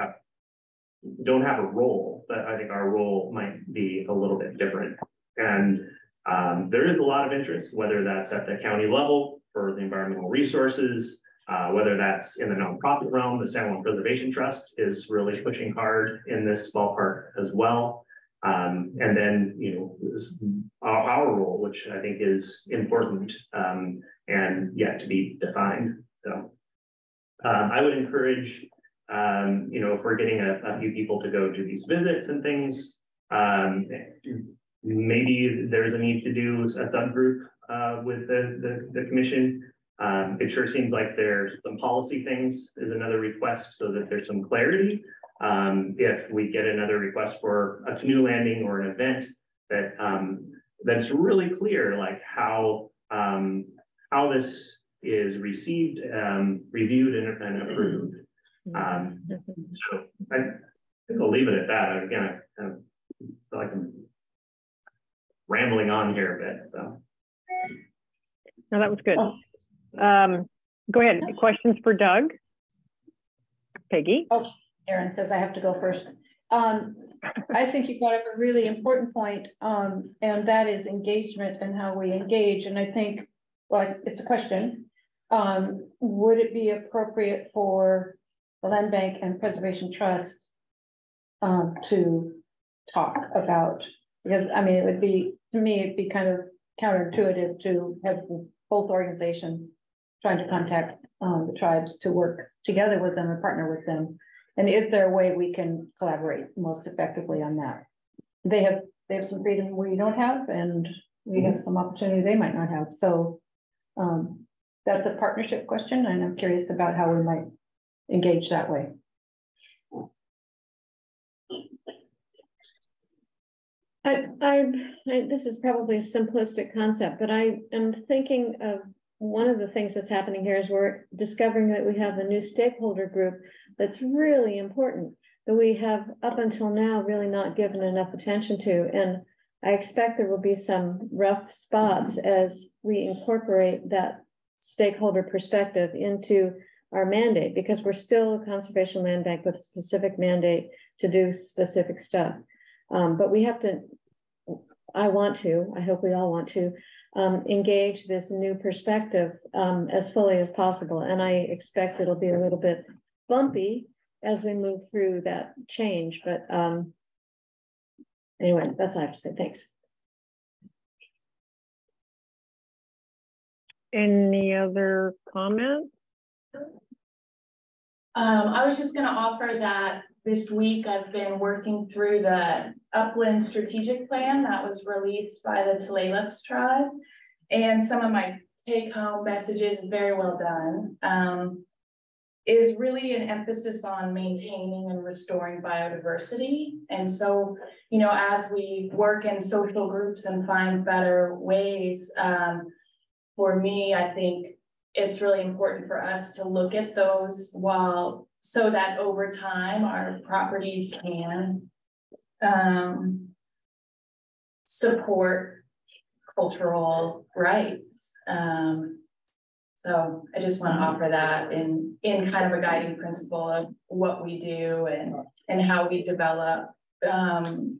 have a role, but I think our role might be a little bit different. And there is a lot of interest, whether that's at the county level for the environmental resources, whether that's in the nonprofit realm. The San Juan Preservation Trust is really pushing hard in this ballpark as well. And then, our role, which I think is important and yet to be defined. So I would encourage if we're getting a few people to go do these visits and things, maybe there's a need to do a subgroup with the commission. It sure seems like there's some policy things is another request so that there's some clarity. If we get another request for a canoe landing or an event that's really clear, like how this is received, reviewed, and approved. So I think I'll leave it at that. Again, I kind of feel like I'm rambling on here a bit. So no, that was good. Go ahead. Questions for Doug? Peggy? Oh, Erin says I have to go first. I think you brought up a really important point, and that is engagement and how we engage. And I think, well, it's a question. Would it be appropriate for the Land Bank and Preservation Trust to talk about, because I mean, it would be, to me, it'd be kind of counterintuitive to have both organizations trying to contact the tribes to work together with them or partner with them. And is there a way we can collaborate most effectively on that? They have some freedom we don't have, and we have some opportunity they might not have. So that's a partnership question, and I'm curious about how we might engage that way. This is probably a simplistic concept, but I am thinking of one of the things that's happening here is we're discovering that we have a new stakeholder group that's really important, that we have up until now really not given enough attention to. And I expect there will be some rough spots as we incorporate that stakeholder perspective into our mandate, because we're still a conservation land bank with a specific mandate to do specific stuff. But we have to, I hope we all want to, engage this new perspective as fully as possible. And I expect it'll be a little bit bumpy as we move through that change. But anyway, that's all I have to say. Thanks. Any other comments? I was just going to offer that this week I've been working through the Upland Strategic Plan that was released by the Tulalip's tribe, and some of my take-home messages, very well done, is really an emphasis on maintaining and restoring biodiversity. And so, you know, as we work in social groups and find better ways, for me, I think it's really important for us to look at those so that over time our properties can support cultural rights. So I just want to offer that in kind of a guiding principle of what we do and how we develop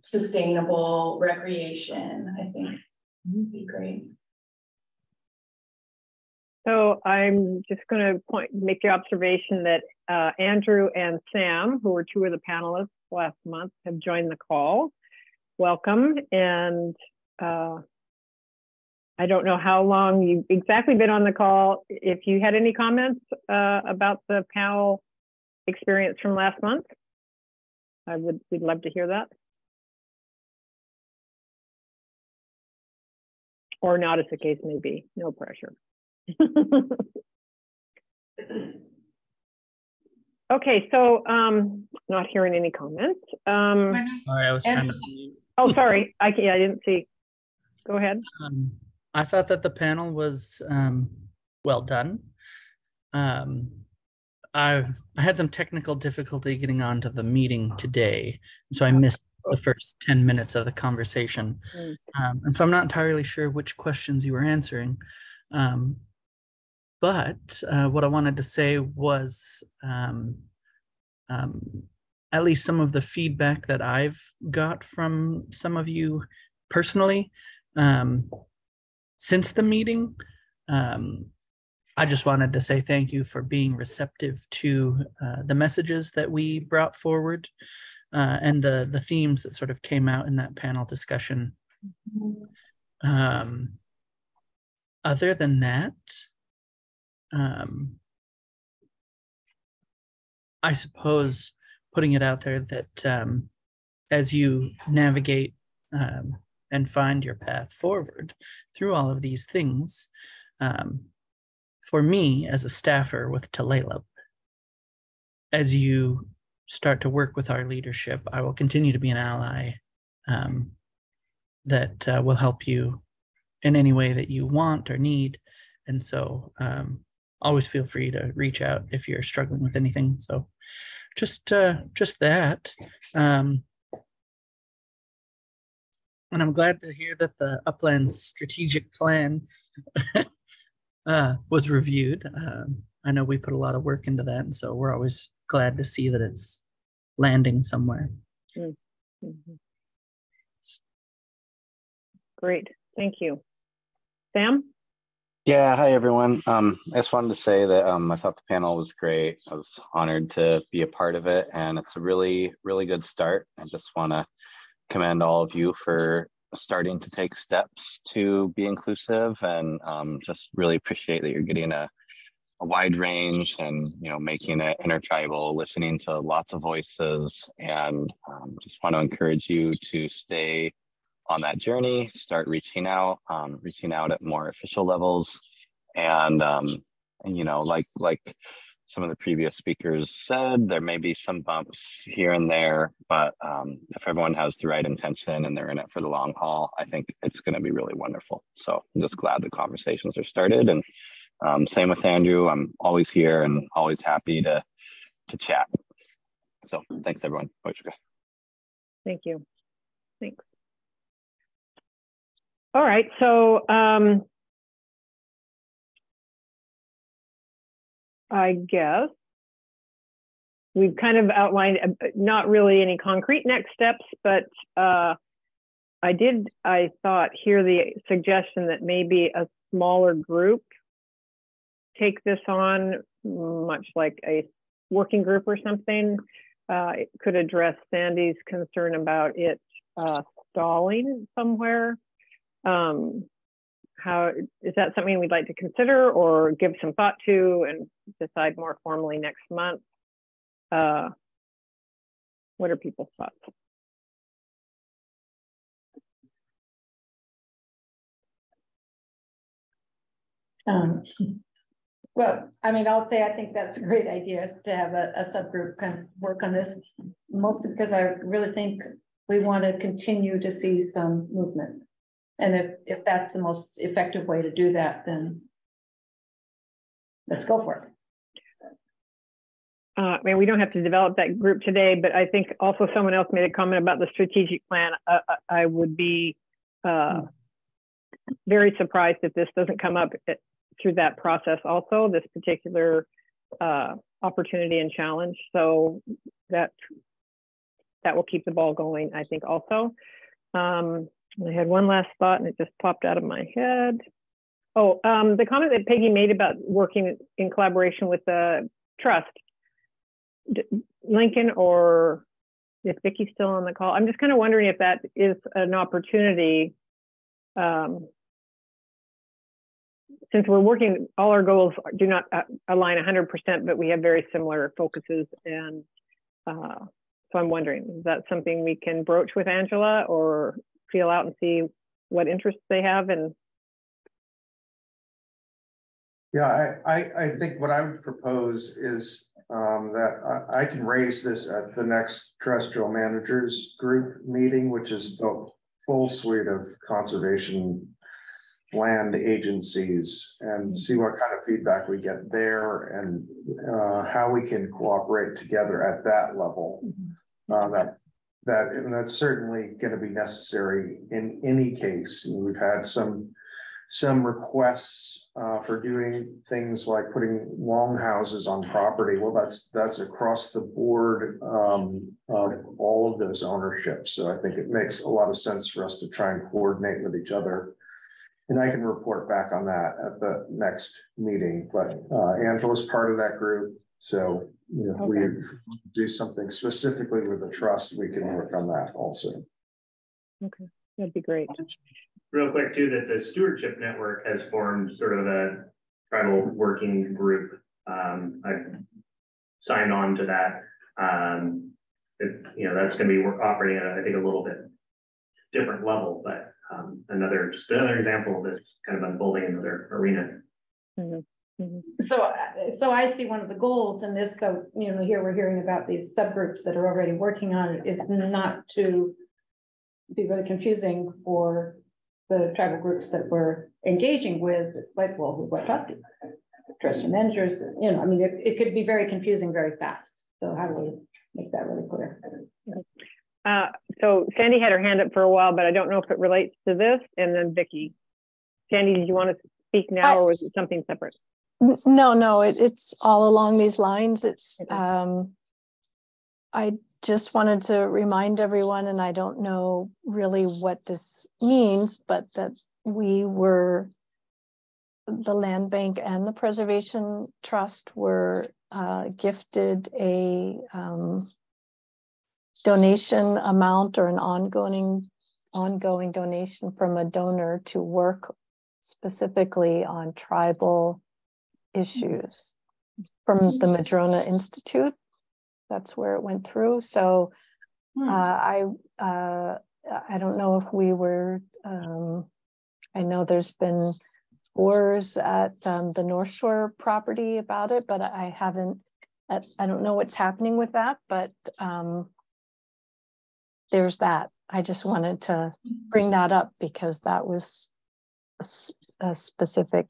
sustainable recreation. I think would be great. So I'm just going to make the observation that Andrew and Sam, who were two of the panelists last month, have joined the call. Welcome. And I don't know how long you've exactly been on the call. If you had any comments about the Powell experience from last month, we'd love to hear that. Or not, as the case may be, no pressure. Okay, so not hearing any comments. Sorry, I was trying to. Oh, sorry, I didn't see. Go ahead. I thought that the panel was well done. I had some technical difficulty getting onto the meeting today, so I missed the first 10 minutes of the conversation. And so I'm not entirely sure which questions you were answering. But what I wanted to say was at least some of the feedback that I've got from some of you personally since the meeting. I just wanted to say thank you for being receptive to the messages that we brought forward and the themes that sort of came out in that panel discussion. Other than that, I suppose putting it out there that as you navigate and find your path forward through all of these things, for me as a staffer with Tulalip, as you start to work with our leadership, I will continue to be an ally that will help you in any way that you want or need. And so always feel free to reach out if you're struggling with anything. So just that. And I'm glad to hear that the Upland Strategic Plan was reviewed. I know we put a lot of work into that, and so we're always glad to see that it's landing somewhere. Mm-hmm. Great, thank you. Sam? Yeah, hi everyone. I just wanted to say that I thought the panel was great. I was honored to be a part of it, and it's a really, really good start. I just want to commend all of you for starting to take steps to be inclusive, and just really appreciate that you're getting a wide range and, you know, making it intertribal, listening to lots of voices, and just want to encourage you to stay on that journey, start reaching out at more official levels. And you know, like some of the previous speakers said, there may be some bumps here and there, but if everyone has the right intention and they're in it for the long haul, I think it's going to be really wonderful. So I'm just glad the conversations are started. And same with Andrew, I'm always here and always happy to chat. So thanks everyone. Thank you. Thanks. All right, so I guess we've kind of outlined not really any concrete next steps, but I thought hear the suggestion that maybe a smaller group take this on, much like a working group or something. It could address Sandy's concern about it stalling somewhere. How is that something we'd like to consider or give some thought to and decide more formally next month? What are people's thoughts? Well, I mean, I'll say I think that's a great idea to have a subgroup kind of work on this, mostly because I really think we want to continue to see some movement. And if that's the most effective way to do that, then let's go for it. I mean, we don't have to develop that group today, but I think also someone else made a comment about the strategic plan. I would be very surprised if this doesn't come up through that process also, this particular opportunity and challenge. So that will keep the ball going, I think also. I had one last thought and it just popped out of my head. Oh, the comment that Peggy made about working in collaboration with the trust. Lincoln, or if Vicky's still on the call, I'm just kind of wondering if that is an opportunity. Since we're working, all our goals do not align 100%, but we have very similar focuses. And so I'm wondering, is that something we can broach with Angela or feel out and see what interests they have? And yeah, I think what I would propose is that I can raise this at the next terrestrial managers group meeting, which is the full suite of conservation land agencies, and see what kind of feedback we get there and how we can cooperate together at that level. And that's certainly going to be necessary in any case. We've had some requests for doing things like putting longhouses on property. Well, that's across the board of all of those ownerships. So I think it makes a lot of sense for us to try and coordinate with each other. And I can report back on that at the next meeting. But Angela's part of that group. So if we do something specifically with the trust, we can work on that also. Okay, that'd be great. Real quick too, that the Stewardship Network has formed sort of a tribal working group. I've signed on to that. That's going to be operating at, I think, a little bit different level, but just another example of this kind of unfolding in another arena. Mm-hmm. Mm-hmm. So I see one of the goals in this. So here we're hearing about these subgroups that are already working on it. Is not to be really confusing for the tribal groups that we're engaging with, like, well, who I talked to, trust managers. I mean, it could be very confusing very fast. So how do we make that really clear? So Sandy had her hand up for a while, but I don't know if it relates to this. And then Vicki. Sandy, did you want to speak now, or was it something separate? No, it's all along these lines. It's I just wanted to remind everyone, and I don't know really what this means, but that the Land Bank and the Preservation Trust were gifted a donation amount or an ongoing donation from a donor to work specifically on tribal issues from the Madrona Institute. That's where it went through. So I don't know if we were, I know there's been wars at the North Shore property about it, but I don't know what's happening with that, but there's that. I just wanted to bring that up because that was a specific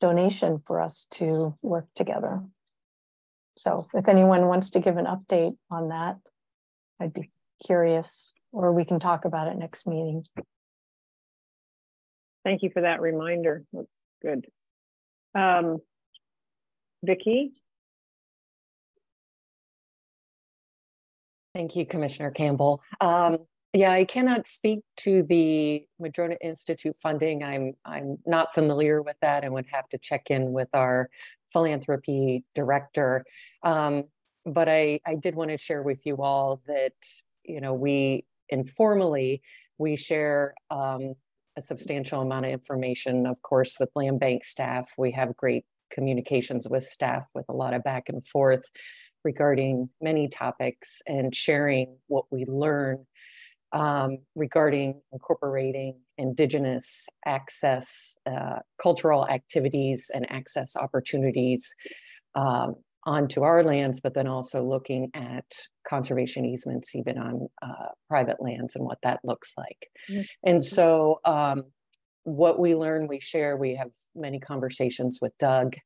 donation for us to work together. So if anyone wants to give an update on that, I'd be curious, or we can talk about it next meeting. Thank you for that reminder. That's good. Vicki? Thank you, Commissioner Campbell. Yeah, I cannot speak to the Madrona Institute funding. I'm not familiar with that and would have to check in with our philanthropy director. But I did want to share with you all that, you know, we informally, we share a substantial amount of information, of course, with Land Bank staff. We have great communications with staff with a lot of back and forth regarding many topics and sharing what we learn regarding incorporating Indigenous access, cultural activities and access opportunities onto our lands, but then also looking at conservation easements even on private lands and what that looks like. Mm-hmm. And so what we learn, we share. We have many conversations with Doug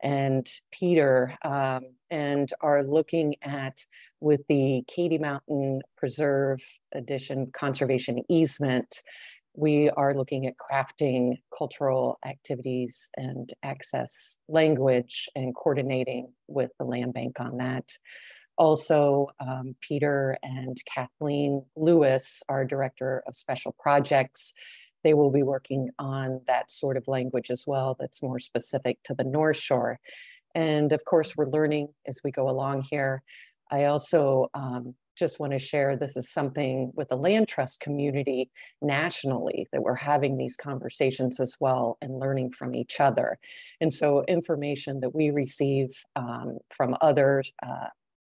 and Peter and are looking at, with the Katy Mountain Preserve Edition conservation easement, we are looking at crafting cultural activities and access language and coordinating with the Land Bank on that. Also, Peter and Kathleen Lewis, our Director of Special Projects, they will be working on that sort of language as well that's more specific to the North Shore. And of course, we're learning as we go along here. I also just want to share, this is something with the land trust community nationally, that we're having these conversations as well and learning from each other. And so information that we receive from others,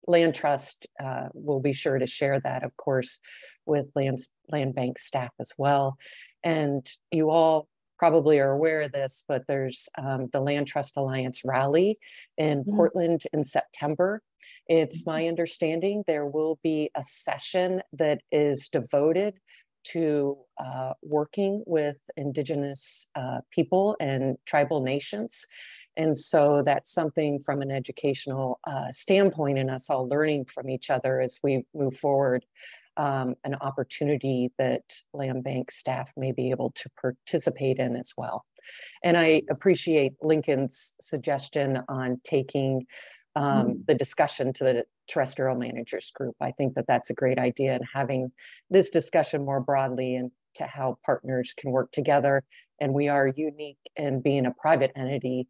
Land Trust, will be sure to share that, of course, with Land Bank staff as well. And you all probably are aware of this, but there's the Land Trust Alliance rally in Portland in September. It's my understanding there will be a session that is devoted to working with Indigenous people and tribal nations. And so that's something from an educational standpoint, and us all learning from each other as we move forward, an opportunity that Land Bank staff may be able to participate in as well. And I appreciate Lincoln's suggestion on taking the discussion to the terrestrial managers group. I think that that's a great idea, and having this discussion more broadly and to how partners can work together. And we are unique in being a private entity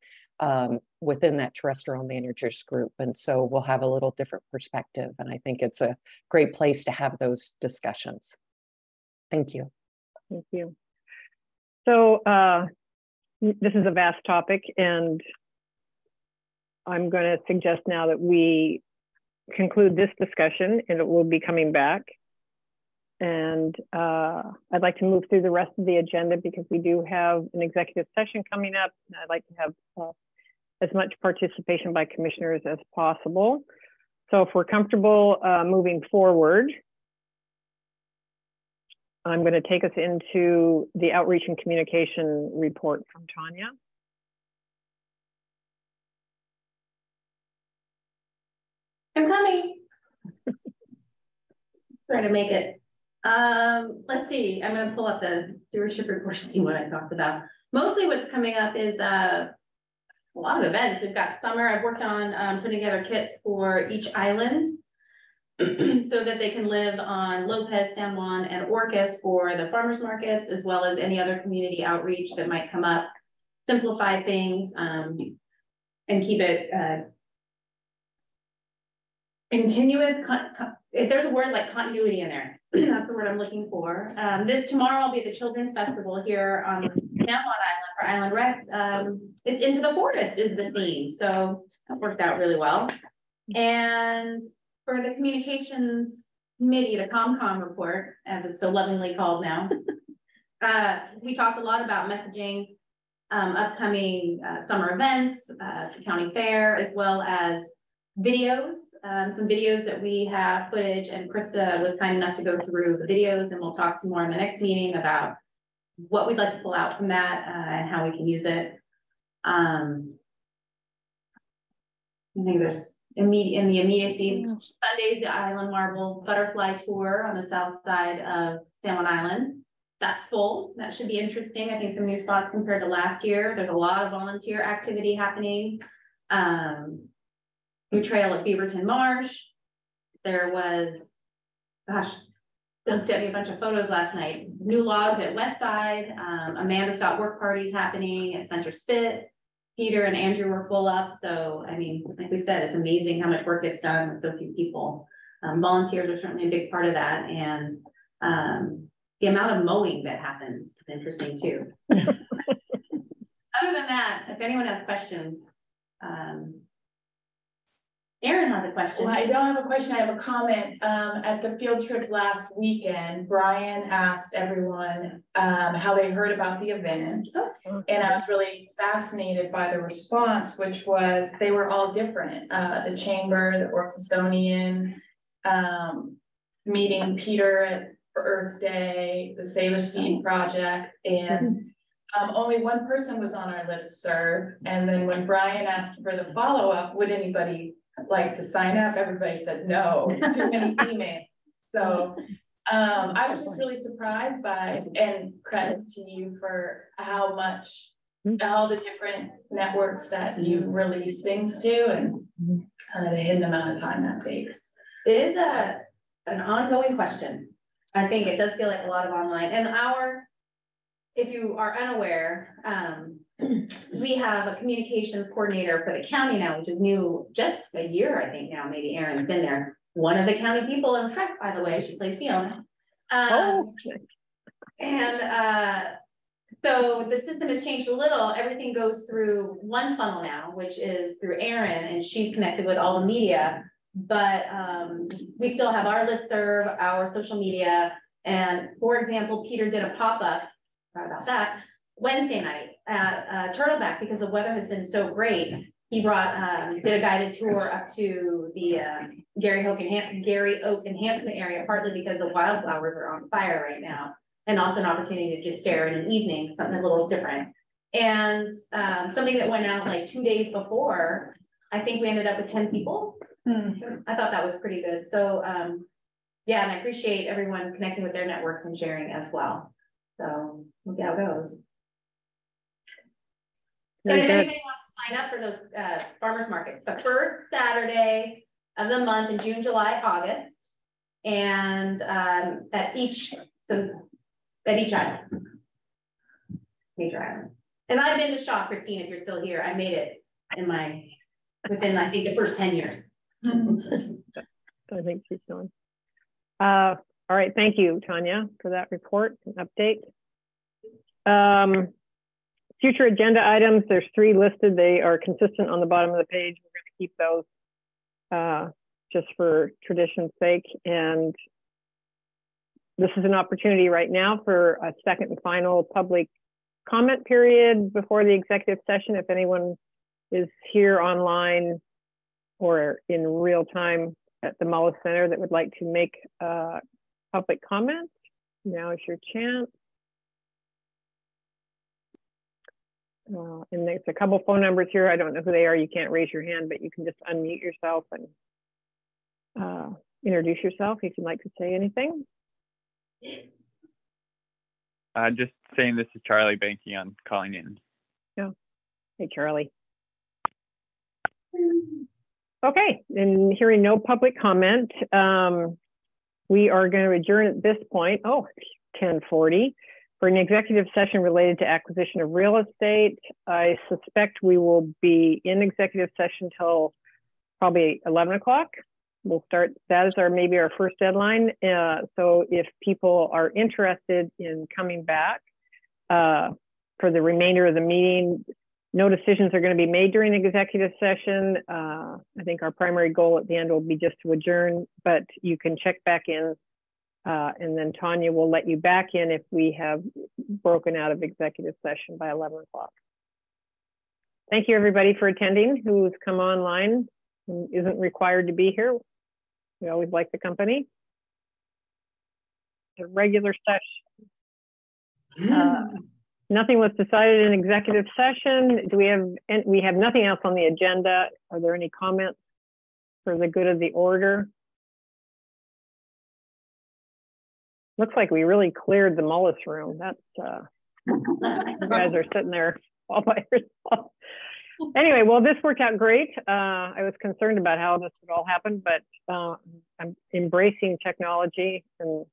within that terrestrial managers group. And so we'll have a little different perspective. And I think it's a great place to have those discussions. Thank you. Thank you. So this is a vast topic, and I'm going to suggest now that we conclude this discussion, and it will be coming back. And I'd like to move through the rest of the agenda because we do have an executive session coming up, and I'd like to have as much participation by commissioners as possible. So if we're comfortable moving forward, I'm going to take us into the outreach and communication report from Tanya. I'm coming. Try to make it. Let's see. I'm going to pull up the stewardship report to see what I talked about. Mostly what's coming up is a lot of events. We've got summer. I've worked on putting together kits for each island so that they can live on Lopez, San Juan, and Orcas for the farmers markets, as well as any other community outreach that might come up. Simplify things and keep it continuous. If there's a word like continuity in there, that's the word I'm looking for. Tomorrow will be the Children's Festival here on San Juan Island for Island Rec. It's Into the Forest is the theme, so that worked out really well. And for the communications committee, the ComCom report, as it's so lovingly called now, we talked a lot about messaging, upcoming summer events, the county fair, as well as videos, some videos that we have footage, and Krista was kind enough to go through the videos, and we'll talk some more in the next meeting about what we'd like to pull out from that and how we can use it. I think there's in the immediacy, Sunday's the Island Marble Butterfly Tour on the south side of San Juan Island. That's full. That should be interesting. I think some new spots compared to last year. There's a lot of volunteer activity happening. New trail at Beaverton Marsh. There was, gosh, Doug sent me a bunch of photos last night. New logs at Westside. Amanda's got work parties happening at Spencer Spit. Peter and Andrew were full up. So, I mean, like we said, it's amazing how much work gets done with so few people. Volunteers are certainly a big part of that. And the amount of mowing that happens is interesting too. Other than that, if anyone has questions, Erin has a question. Well, I don't have a question. I have a comment. At the field trip last weekend, Brian asked everyone how they heard about the event. And I was really fascinated by the response, which was they were all different. The chamber, the Orcastonian, meeting Peter at Earth Day, the Save a Seed Project, and only one person was on our listserv. And then when Brian asked for the follow-up, would anybody like to sign up? Everybody said no, too many emails. So I was just really surprised by, and credit to you for how much, all the different networks that you release things to, and kind of the hidden amount of time that takes. It is an ongoing question. I think it does feel like a lot of online, and if you are unaware, we have a communications coordinator for the county now, which is new, just a year, I think now, maybe Erin's been there. One of the county people on Trek, by the way, she plays Fiona. So the system has changed a little. Everything goes through one funnel now, which is through Erin, and she's connected with all the media. But we still have our listserv, our social media, and for example, Peter did a pop-up about that Wednesday night at Turtleback because the weather has been so great. He brought did a guided tour up to the Gary Oak and Hampton area, partly because the wildflowers are on fire right now, and also an opportunity to just share in an evening, something a little different. And something that went out like 2 days before, I think we ended up with 10 people. I thought that was pretty good. So yeah, and I appreciate everyone connecting with their networks and sharing as well. So we'll see how it goes. And if anybody wants to sign up for those farmers markets, the first Saturday of the month in June, July, August, and at each island, major island. And I've been to Shaw, Christine, if you're still here. I made it within I think the first 10 years. I think she's going. All right, thank you, Tanya, for that report and update. Future agenda items, there's 3 listed. They are consistent on the bottom of the page. We're going to keep those just for tradition's sake. And this is an opportunity right now for a second and final public comment period before the executive session. If anyone is here online or in real time at the Mullis Center that would like to make public comment, now is your chance. And there's a couple phone numbers here. I don't know who they are. You can't raise your hand, but you can just unmute yourself and introduce yourself if you'd like to say anything. Just saying this is Charlie Banky on calling in. Yeah. Hey, Charlie. Okay, and hearing no public comment, we are going to adjourn at this point. Oh, 10:40 for an executive session related to acquisition of real estate. I suspect we will be in executive session till probably 11 o'clock. We'll start, that is maybe our first deadline. So if people are interested in coming back for the remainder of the meeting, no decisions are going to be made during the executive session. I think our primary goal at the end will be just to adjourn, but you can check back in and then Tanya will let you back in if we have broken out of executive session by 11 o'clock. Thank you everybody for attending who's come online and isn't required to be here. We always like the company. The regular session. Nothing was decided in executive session. We have nothing else on the agenda. Are there any comments for the good of the order? Looks like we really cleared the Mullis room. That's you guys are sitting there all by yourself. Anyway, well, this worked out great. I was concerned about how this would all happen, but I'm embracing technology and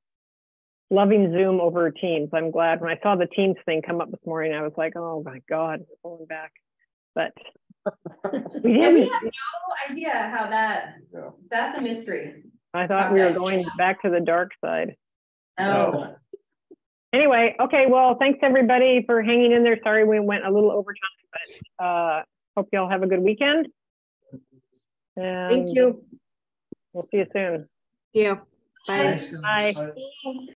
loving Zoom over Teams. I'm glad when I saw the Teams thing come up this morning, I was like, oh my God, we're going back. But we have no idea how that's a mystery. I thought we were going back to the dark side. Oh. So, anyway, okay, well, thanks everybody for hanging in there. Sorry we went a little over time, but hope you all have a good weekend. And thank you. We'll see you soon. Yeah. Bye. Bye.